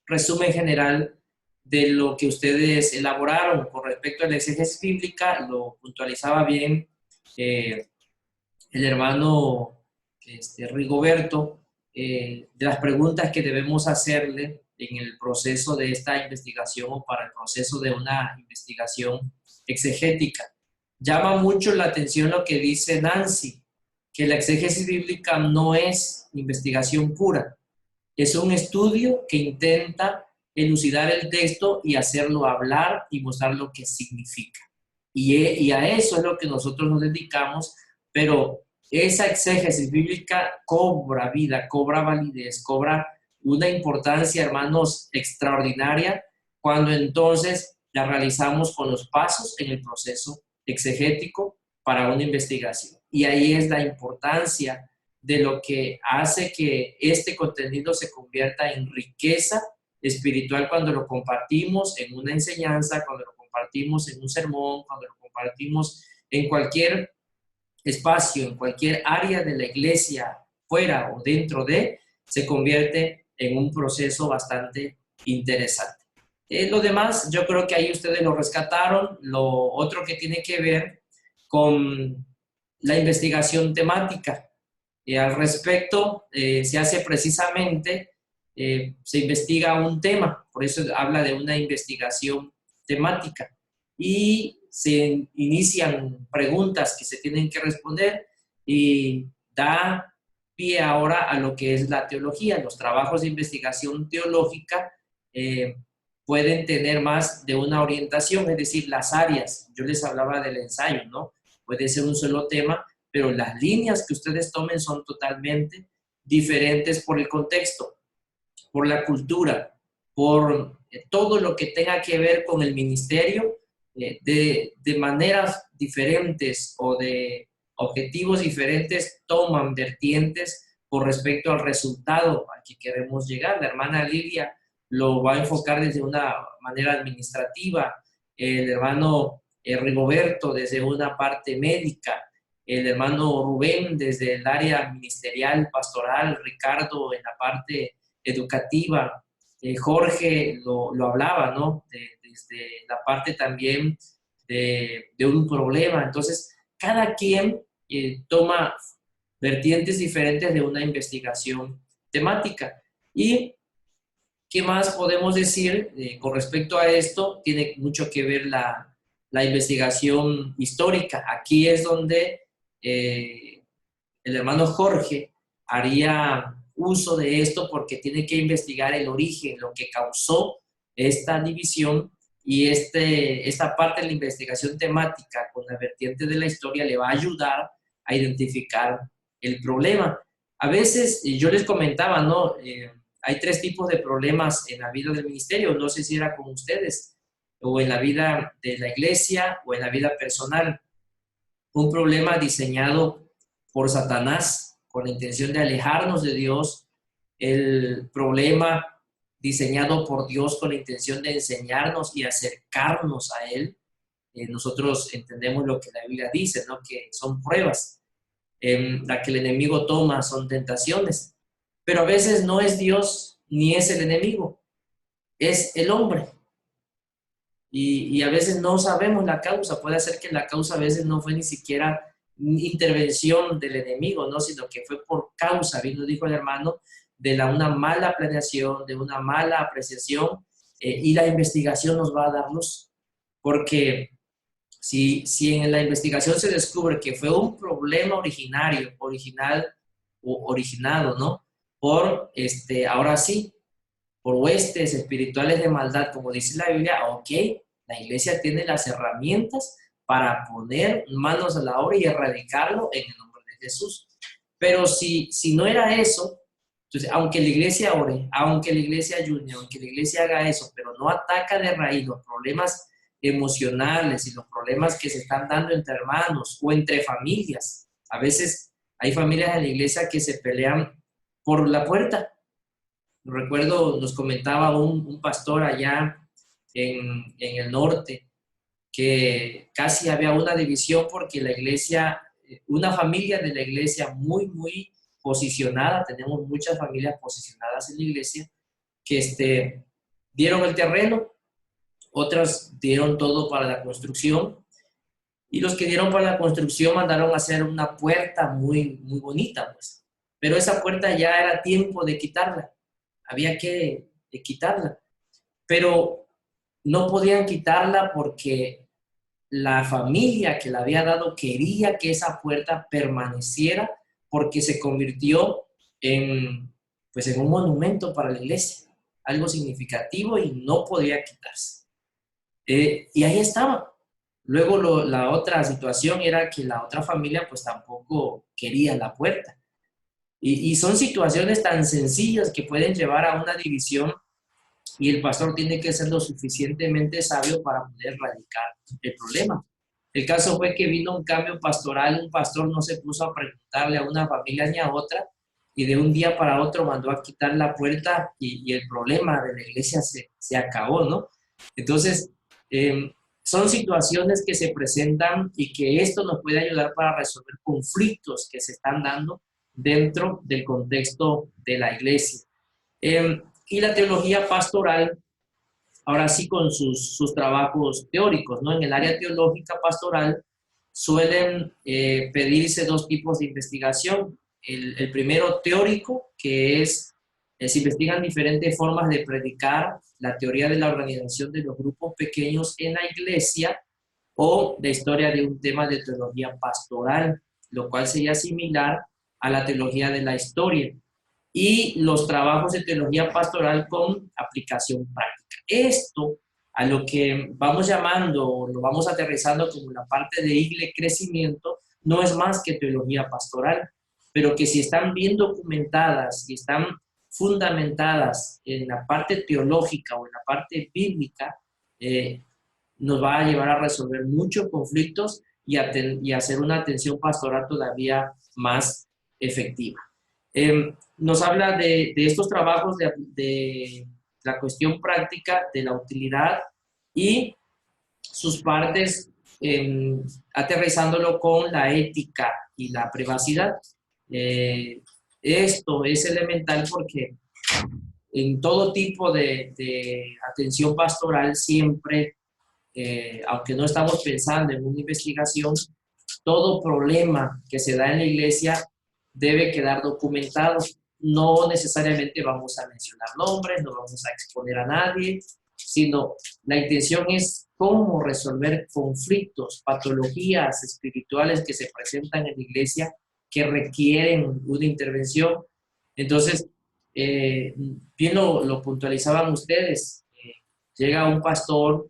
resumen general de lo que ustedes elaboraron con respecto a la exégesis bíblica. Lo puntualizaba bien el hermano Rigoberto, de las preguntas que debemos hacerle en el proceso de esta investigación o para el proceso de una investigación exegética. Llama mucho la atención lo que dice Nancy, que la exégesis bíblica no es investigación pura, es un estudio que intenta elucidar el texto y hacerlo hablar y mostrar lo que significa. Y a eso es lo que nosotros nos dedicamos, pero esa exégesis bíblica cobra vida, cobra validez, cobra una importancia, hermanos, extraordinaria cuando entonces la realizamos con los pasos en el proceso exegético para una investigación. Y ahí es la importancia de lo que hace que este contenido se convierta en riqueza espiritual cuando lo compartimos en una enseñanza, cuando lo compartimos en un sermón, cuando lo compartimos en cualquier espacio, en cualquier área de la iglesia, fuera o dentro de, se convierte en un proceso bastante interesante. Lo demás, yo creo que ahí ustedes lo rescataron. Lo otro que tiene que ver con la investigación temática. Al respecto, se hace precisamente, se investiga un tema, por eso habla de una investigación temática. Y se inician preguntas que se tienen que responder y da pie ahora a lo que es la teología. Los trabajos de investigación teológica pueden tener más de una orientación, es decir, las áreas. Yo les hablaba del ensayo, ¿no? Puede ser un solo tema, pero las líneas que ustedes tomen son totalmente diferentes por el contexto, por la cultura, por todo lo que tenga que ver con el ministerio, de maneras diferentes o de objetivos diferentes, toman vertientes por respecto al resultado al que queremos llegar. La hermana Lidia lo va a enfocar desde una manera administrativa, el hermano Rigoberto desde una parte médica, el hermano Rubén desde el área ministerial, pastoral, Ricardo en la parte educativa, Jorge lo hablaba, ¿no? Desde la parte también de un problema. Entonces, cada quien toma vertientes diferentes de una investigación temática. ¿Y qué más podemos decir con respecto a esto? Tiene mucho que ver la investigación histórica. Aquí es donde el hermano Jorge haría uso de esto porque tiene que investigar el origen, lo que causó esta división, y esta parte de la investigación temática con la vertiente de la historia le va a ayudar a identificar el problema. A veces, yo les comentaba, ¿no? Hay 3 tipos de problemas en la vida del ministerio, no sé si era con ustedes, o en la vida de la iglesia, o en la vida personal. Un problema diseñado por Satanás con la intención de alejarnos de Dios, el problema diseñado por Dios con la intención de enseñarnos y acercarnos a Él. Nosotros entendemos lo que la Biblia dice, ¿no? Que son pruebas. La que el enemigo toma son tentaciones. Pero a veces no es Dios ni es el enemigo, es el hombre. Y a veces no sabemos la causa. Puede ser que la causa a veces no fue ni siquiera intervención del enemigo, ¿no? Sino que fue por causa, bien lo dijo el hermano, de una mala planeación, de una mala apreciación, y la investigación nos va a dar luz. Porque si en la investigación se descubre que fue un problema originado, ¿no? Por, ahora sí, por huestes espirituales de maldad, como dice la Biblia, ok, la iglesia tiene las herramientas para poner manos a la obra y erradicarlo en el nombre de Jesús. Pero si no era eso, entonces, aunque la iglesia ore, aunque la iglesia ayude, aunque la iglesia haga eso, pero no ataca de raíz los problemas emocionales y los problemas que se están dando entre hermanos o entre familias. A veces hay familias en la iglesia que se pelean por la puerta. Recuerdo, nos comentaba un pastor allá en el norte que casi había una división porque la iglesia una familia de la iglesia muy, muy posicionada. Tenemos muchas familias posicionadas en la iglesia que dieron el terreno, otras dieron todo para la construcción, y los que dieron para la construcción mandaron a hacer una puerta muy, muy bonita, pues. Pero esa puerta ya era tiempo de quitarla, había que quitarla, pero no podían quitarla porque la familia que la había dado quería que esa puerta permaneciera, porque se convirtió pues en un monumento para la iglesia, algo significativo, y no podía quitarse. Y ahí estaba. Luego la otra situación era que la otra familia pues tampoco quería la puerta. Y son situaciones tan sencillas que pueden llevar a una división, y el pastor tiene que ser lo suficientemente sabio para poder erradicar el problema. El caso fue que vino un cambio pastoral, un pastor no se puso a preguntarle a una familia ni a otra, y de un día para otro mandó a quitar la puerta, y el problema de la iglesia se acabó, ¿no? Entonces, son situaciones que se presentan y que esto nos puede ayudar para resolver conflictos que se están dando dentro del contexto de la iglesia. Y la teología pastoral, ahora sí con sus trabajos teóricos, ¿no? En el área teológica pastoral suelen pedirse dos tipos de investigación. El primero teórico, que se investigan diferentes formas de predicar, la teoría de la organización de los grupos pequeños en la iglesia, o la historia de un tema de teología pastoral, lo cual sería similar a la teología de la historia, y los trabajos de teología pastoral con aplicación práctica. Esto, a lo que vamos llamando, lo vamos aterrizando como la parte de IGLE crecimiento, no es más que teología pastoral, pero que si están bien documentadas y están fundamentadas en la parte teológica o en la parte bíblica, nos va a llevar a resolver muchos conflictos y a hacer una atención pastoral todavía más efectiva. Nos habla de estos trabajos de la cuestión práctica, de la utilidad y sus partes, aterrizándolo con la ética y la privacidad. Esto es elemental porque en todo tipo de atención pastoral siempre, aunque no estamos pensando en una investigación, todo problema que se da en la iglesia debe quedar documentado. No necesariamente vamos a mencionar nombres, no vamos a exponer a nadie, sino la intención es cómo resolver conflictos, patologías espirituales que se presentan en la iglesia que requieren una intervención. Entonces, bien lo puntualizaban ustedes, llega un pastor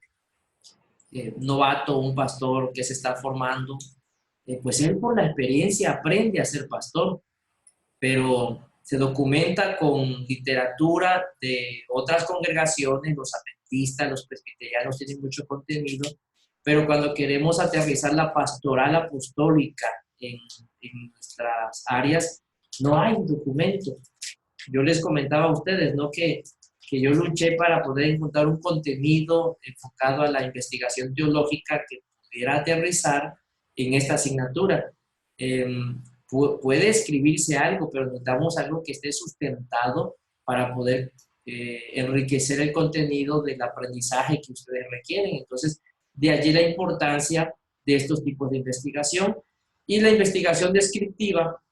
novato, un pastor que se está formando, pues él por la experiencia aprende a ser pastor, pero se documenta con literatura de otras congregaciones, los adventistas, los presbiterianos tienen mucho contenido, pero cuando queremos aterrizar la pastoral apostólica en nuestras áreas, no hay un documento. Yo les comentaba a ustedes, ¿no?, que yo luché para poder encontrar un contenido enfocado a la investigación teológica que pudiera aterrizar en esta asignatura. Puede escribirse algo, pero necesitamos algo que esté sustentado para poder enriquecer el contenido del aprendizaje que ustedes requieren. Entonces, de allí la importancia de estos tipos de investigación. Y la investigación descriptiva,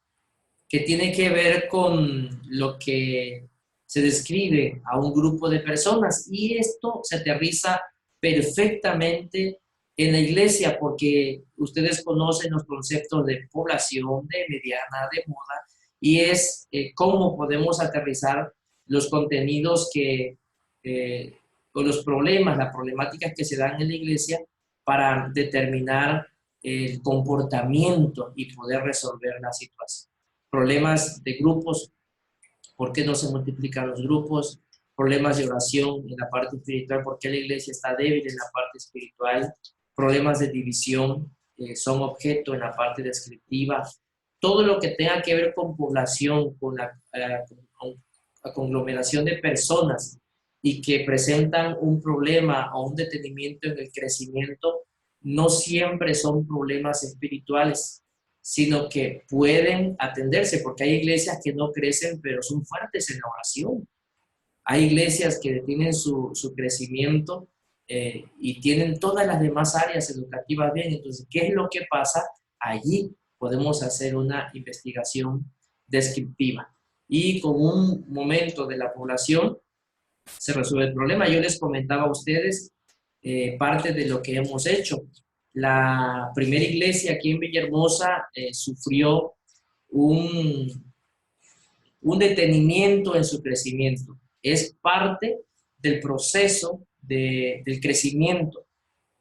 que tiene que ver con lo que se describe a un grupo de personas. Y esto se aterriza perfectamente en la iglesia, porque ustedes conocen los conceptos de población, de mediana, de moda, y es cómo podemos aterrizar los contenidos o los problemas, las problemáticas que se dan en la iglesia para determinar el comportamiento y poder resolver la situación. Problemas de grupos, ¿por qué no se multiplican los grupos? Problemas de oración en la parte espiritual, ¿por qué la iglesia está débil en la parte espiritual? Problemas de división son objeto en la parte descriptiva. Todo lo que tenga que ver con población, con la conglomeración de personas y que presentan un problema o un detenimiento en el crecimiento, no siempre son problemas espirituales. sino que pueden atenderse, porque hay iglesias que no crecen, pero son fuertes en la oración. Hay iglesias que tienen su crecimiento y tienen todas las demás áreas educativas bien. Entonces, ¿qué es lo que pasa? Allí podemos hacer una investigación descriptiva. Y con un momento de la población se resuelve el problema. Yo les comentaba a ustedes parte de lo que hemos hecho. La primera iglesia aquí en Villahermosa sufrió un detenimiento en su crecimiento. Es parte del proceso del crecimiento.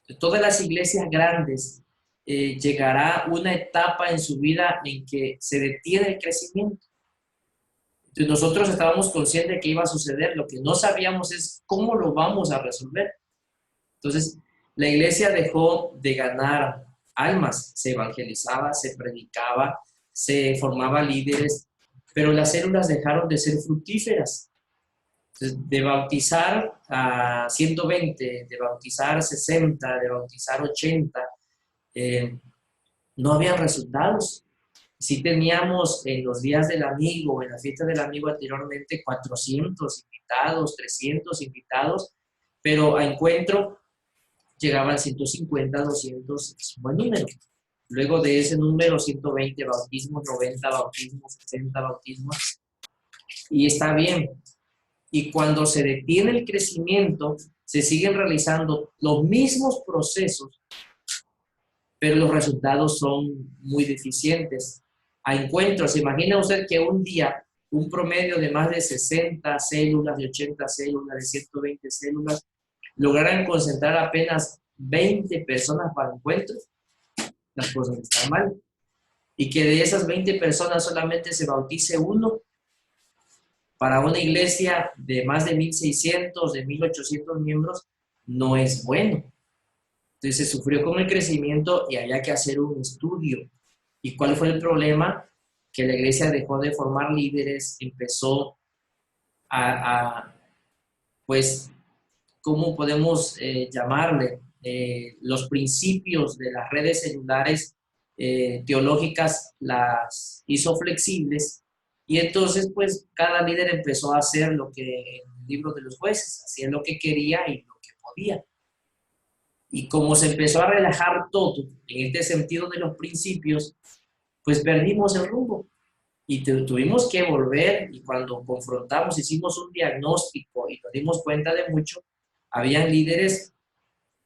De todas las iglesias grandes llegará una etapa en su vida en que se detiene el crecimiento. Entonces nosotros estábamos conscientes de que iba a suceder. Lo que no sabíamos es cómo lo vamos a resolver. Entonces, la iglesia dejó de ganar almas, se evangelizaba, se predicaba, se formaban líderes, pero las células dejaron de ser fructíferas. Entonces, de bautizar a 120, de bautizar 60, de bautizar 80, no habían resultados. Sí teníamos en los días del amigo, en la fiesta del amigo anteriormente, 400 invitados, 300 invitados, pero a encuentro llegaban 150, 200, es un buen número. Luego de ese número, 120 bautismos, 90 bautismos, 60 bautismos, y está bien. Y cuando se detiene el crecimiento, se siguen realizando los mismos procesos, pero los resultados son muy deficientes. A encuentros, imagina usted que un día, un promedio de más de 60 células, de 80 células, de 120 células, lograran concentrar apenas 20 personas para encuentros, las cosas están mal. Y que de esas 20 personas solamente se bautice uno, para una iglesia de más de 1.600, de 1.800 miembros, no es bueno. Entonces se sufrió con el crecimiento y había que hacer un estudio. ¿Y cuál fue el problema? Que la iglesia dejó de formar líderes, empezó pues, ¿cómo podemos llamarle? Los principios de las redes celulares teológicas las hizo flexibles y entonces pues cada líder empezó a hacer lo que en el libro de los jueces, hacía lo que quería y lo que podía. Y como se empezó a relajar todo en este sentido de los principios, pues perdimos el rumbo. Y tuvimos que volver y cuando confrontamos, hicimos un diagnóstico y nos dimos cuenta de mucho, habían líderes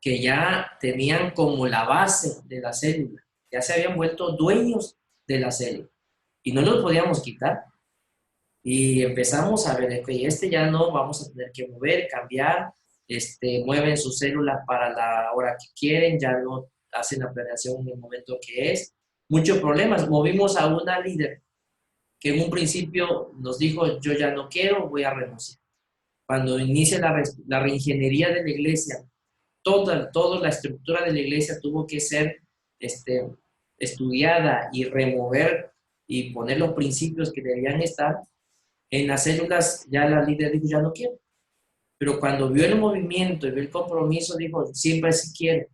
que ya tenían como la base de la célula, ya se habían vuelto dueños de la célula y no los podíamos quitar. Y empezamos a ver que ya no, vamos a tener que mover, cambiar, mueven sus células para la hora que quieren, ya no hacen la planeación en el momento que es. Muchos problemas. Movimos a una líder que en un principio nos dijo, yo ya no quiero, voy a renunciar. Cuando inicia la reingeniería de la iglesia, toda la estructura de la iglesia tuvo que ser estudiada y remover y poner los principios que debían estar. En las células ya la líder dijo, ya no quiero. Pero cuando vio el movimiento y vio el compromiso, dijo, siempre sí quiero.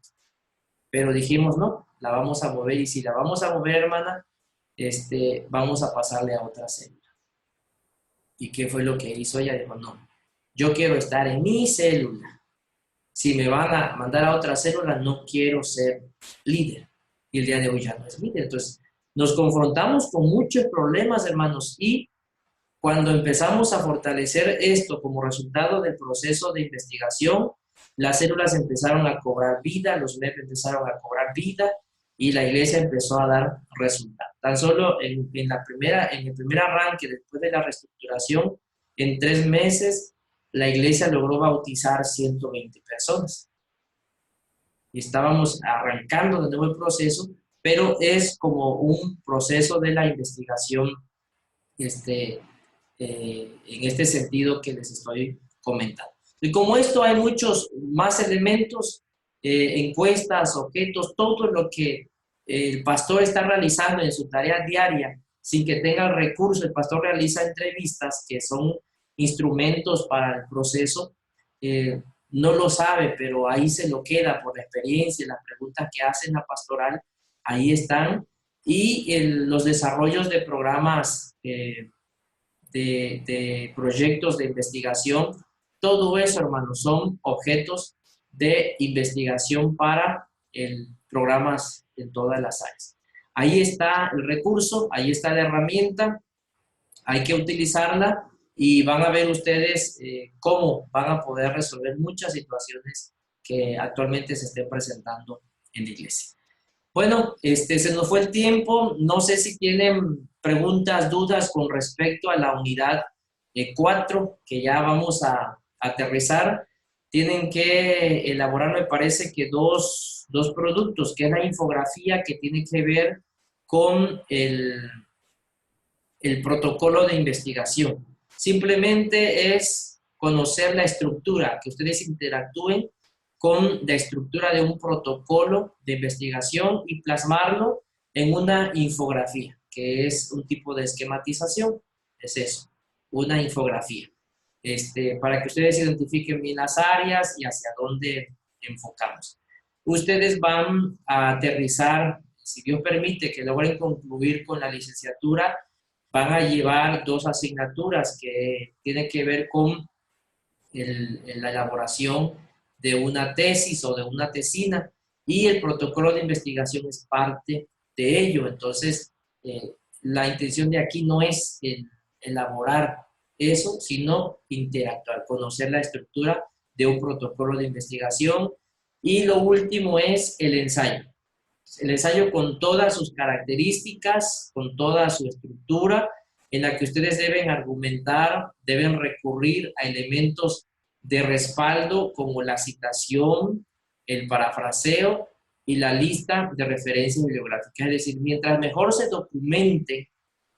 Pero dijimos, no, la vamos a mover y si la vamos a mover, hermana, vamos a pasarle a otra célula. ¿Y qué fue lo que hizo ella? Dijo, no, yo quiero estar en mi célula. Si me van a mandar a otra célula, no quiero ser líder. Y el día de hoy ya no es líder. Entonces, nos confrontamos con muchos problemas, hermanos, y cuando empezamos a fortalecer esto como resultado del proceso de investigación, las células empezaron a cobrar vida, los MEP empezaron a cobrar vida y la iglesia empezó a dar resultados. Tan solo en el primer arranque, después de la reestructuración, en 3 meses, la iglesia logró bautizar 120 personas. Y estábamos arrancando de nuevo el proceso, pero es como un proceso de la investigación en este sentido que les estoy comentando. Y como esto hay muchos más elementos, encuestas, objetos, todo lo que el pastor está realizando en su tarea diaria, sin que tenga el recurso, el pastor realiza entrevistas que son instrumentos para el proceso, no lo sabe, pero ahí se lo queda por la experiencia, las preguntas que hacen la pastoral, ahí están, y los desarrollos de programas de proyectos de investigación. Todo eso, hermanos, son objetos de investigación para programas en todas las áreas. Ahí está el recurso, ahí está la herramienta, hay que utilizarla y van a ver ustedes cómo van a poder resolver muchas situaciones que actualmente se estén presentando en la iglesia. Bueno, se nos fue el tiempo. No sé si tienen preguntas, dudas con respecto a la unidad 4, que ya vamos a aterrizar. Tienen que elaborar, me parece que dos productos, que es la infografía que tiene que ver con el protocolo de investigación. Simplemente es conocer la estructura, que ustedes interactúen con la estructura de un protocolo de investigación y plasmarlo en una infografía, que es un tipo de esquematización. Es eso, una infografía. Para que ustedes identifiquen bien las áreas y hacia dónde enfocamos. Ustedes van a aterrizar, si Dios permite, que logren concluir con la licenciatura, van a llevar 2 asignaturas que tienen que ver con la elaboración de una tesis o de una tesina, y el protocolo de investigación es parte de ello. Entonces, la intención de aquí no es elaborar eso, sino interactuar, conocer la estructura de un protocolo de investigación. Y lo último es el ensayo. El ensayo con todas sus características, con toda su estructura, en la que ustedes deben argumentar, deben recurrir a elementos de respaldo como la citación, el parafraseo y la lista de referencias bibliográficas. Es decir, mientras mejor se documente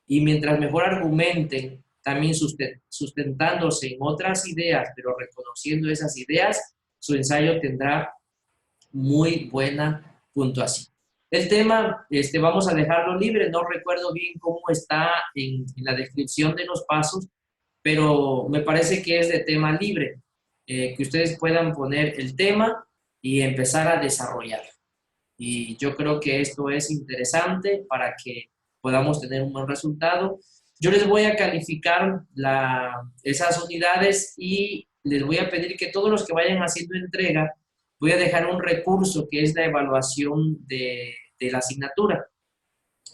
y mientras mejor argumenten, también sustentándose en otras ideas, pero reconociendo esas ideas, su ensayo tendrá muy buena puntuación. El tema, vamos a dejarlo libre, no recuerdo bien cómo está en la descripción de los pasos, pero me parece que es de tema libre, que ustedes puedan poner el tema y empezar a desarrollar. Y yo creo que esto es interesante para que podamos tener un buen resultado. Yo les voy a calificar esas unidades y les voy a pedir que todos los que vayan haciendo entrega, voy a dejar un recurso que es la evaluación de la asignatura.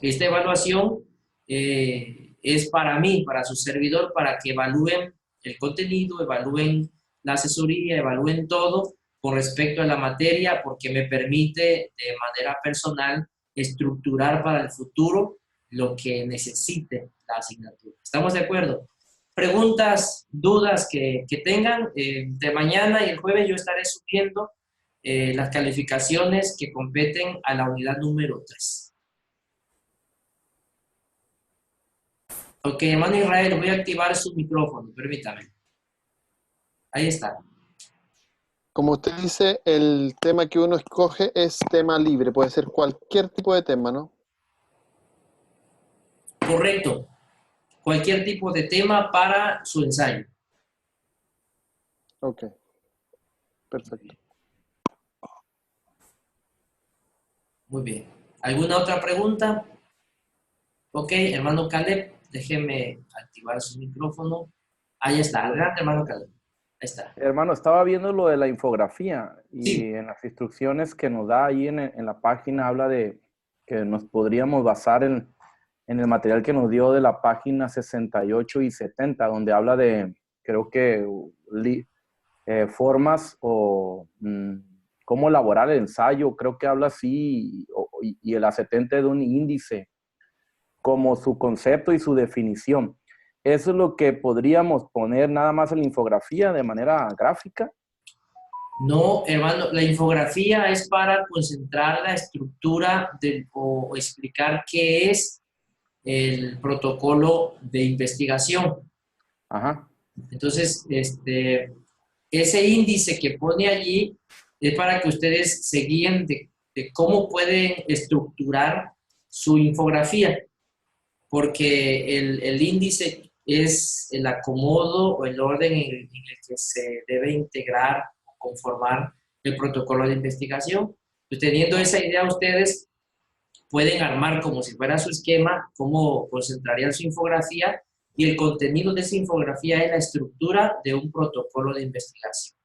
Esta evaluación es para mí, para su servidor, para que evalúen el contenido, evalúen la asesoría, evalúen todo con respecto a la materia, porque me permite de manera personal estructurar para el futuro lo que necesite la asignatura. ¿Estamos de acuerdo? Preguntas, dudas que tengan, de mañana y el jueves yo estaré subiendo las calificaciones que competen a la unidad número 3. Ok, hermano Israel, voy a activar su micrófono, permítame. Ahí está. Como usted dice, el tema que uno escoge es tema libre, puede ser cualquier tipo de tema, ¿no? Correcto. Cualquier tipo de tema para su ensayo. Ok. Perfecto. Muy bien. ¿Alguna otra pregunta? Ok, hermano Caleb, déjeme activar su micrófono. Ahí está. Adelante, hermano Caleb. Ahí está. Hermano, estaba viendo lo de la infografía y Sí. en las instrucciones que nos da ahí en la página habla de que nos podríamos basar en el material que nos dio de la página 68 y 70, donde habla de, creo que, formas o cómo elaborar el ensayo. Creo que habla así, y el A70 de un índice, como su concepto y su definición. ¿Eso es lo que podríamos poner nada más en la infografía de manera gráfica? No, hermano, la infografía es para concentrar la estructura o explicar qué es el protocolo de investigación. Ajá. Entonces, ese índice que pone allí es para que ustedes se guíen de cómo pueden estructurar su infografía, porque el índice es el acomodo o el orden en el que se debe integrar o conformar el protocolo de investigación. Pues teniendo esa idea ustedes, pueden armar como si fuera su esquema, cómo concentrarían su infografía, y el contenido de esa infografía es la estructura de un protocolo de investigación,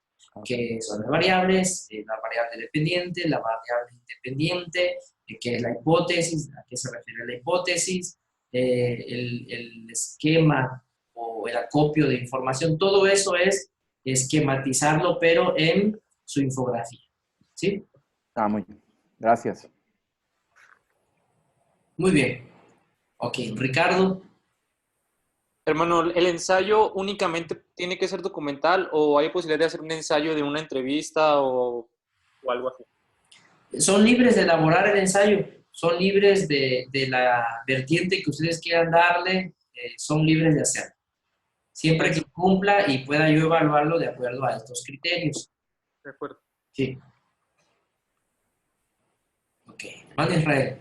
que son las variables, la variable dependiente, la variable independiente, que es la hipótesis, a qué se refiere la hipótesis, el esquema o el acopio de información, todo eso es esquematizarlo, pero en su infografía. ¿Sí? Muy bien. Gracias. Muy bien. Ok, Ricardo. Hermano, ¿el ensayo únicamente tiene que ser documental o hay posibilidad de hacer un ensayo de una entrevista o algo así? Son libres de elaborar el ensayo, son libres de la vertiente que ustedes quieran darle, son libres de hacerlo. Siempre que cumpla y pueda yo evaluarlo de acuerdo a estos criterios. De acuerdo. Sí. Ok, hermano Israel.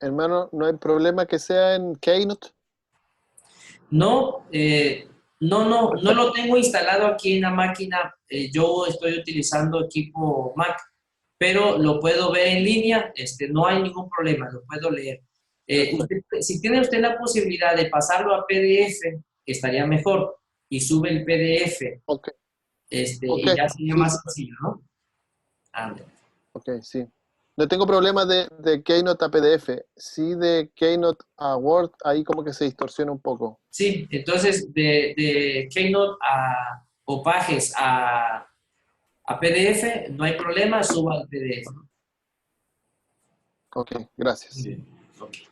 Hermano, ¿no hay problema que sea en Keynote? No, no lo tengo instalado aquí en la máquina. Yo estoy utilizando equipo Mac, pero lo puedo ver en línea. No hay ningún problema, lo puedo leer. Si tiene usted la posibilidad de pasarlo a PDF, estaría mejor. Y sube el PDF. Ok. Y ya sería más sencillo, ¿no? Ok, sí. No tengo problema de Keynote a PDF. Sí, de Keynote a Word, ahí como que se distorsiona un poco. Sí, entonces de Keynote o Pages a PDF, no hay problema, suba al PDF. Ok, gracias. Sí. Okay.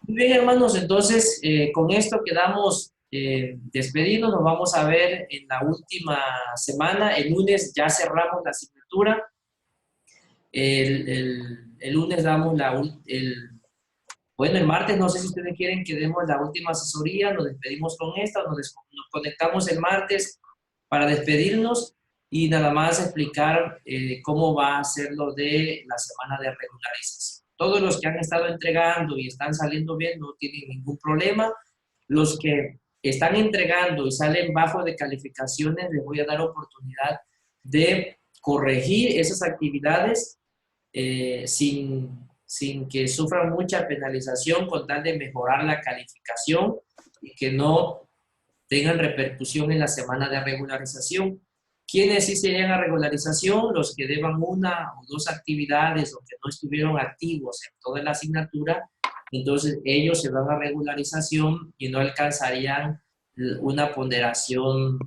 Muy bien, hermanos, entonces con esto quedamos despedidos. Nos vamos a ver en la última semana. El lunes ya cerramos la asignatura. El lunes damos el martes, no sé si ustedes quieren que demos la última asesoría, nos despedimos con esta, nos conectamos el martes para despedirnos y nada más explicar cómo va a ser lo de la semana de regularización. Todos los que han estado entregando y están saliendo bien no tienen ningún problema. Los que están entregando y salen bajo de calificaciones, les voy a dar oportunidad de corregir esas actividades sin que sufran mucha penalización, con tal de mejorar la calificación y que no tengan repercusión en la semana de regularización. ¿Quiénes sí se llegan a regularización? Los que deban una o dos actividades o que no estuvieron activos en toda la asignatura, entonces ellos se van a regularización y no alcanzarían una ponderación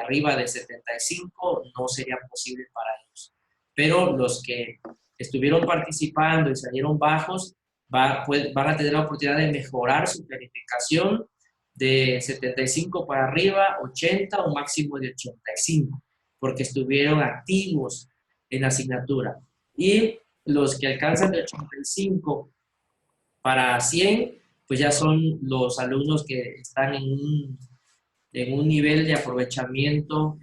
arriba de 75, no sería posible para ellos. Pero los que estuvieron participando y salieron bajos, van a tener la oportunidad de mejorar su calificación de 75 para arriba, 80 o máximo de 85, porque estuvieron activos en la asignatura. Y los que alcanzan de 85 para 100, pues ya son los alumnos que están en un nivel de aprovechamiento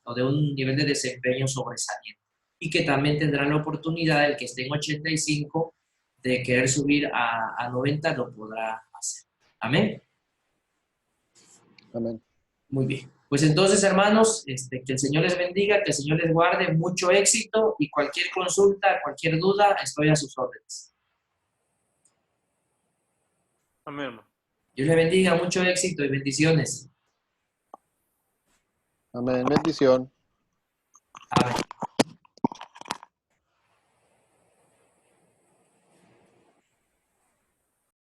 o de un nivel de desempeño sobresaliente. Y que también tendrán la oportunidad, el que esté en 85, de querer subir a 90, lo podrá hacer. Amén. Amén. Muy bien. Pues entonces, hermanos, que el Señor les bendiga, que el Señor les guarde, mucho éxito, y cualquier consulta, cualquier duda, estoy a sus órdenes. Amén, hermano. Dios les bendiga, mucho éxito y bendiciones. Amén. Bendición. Amén.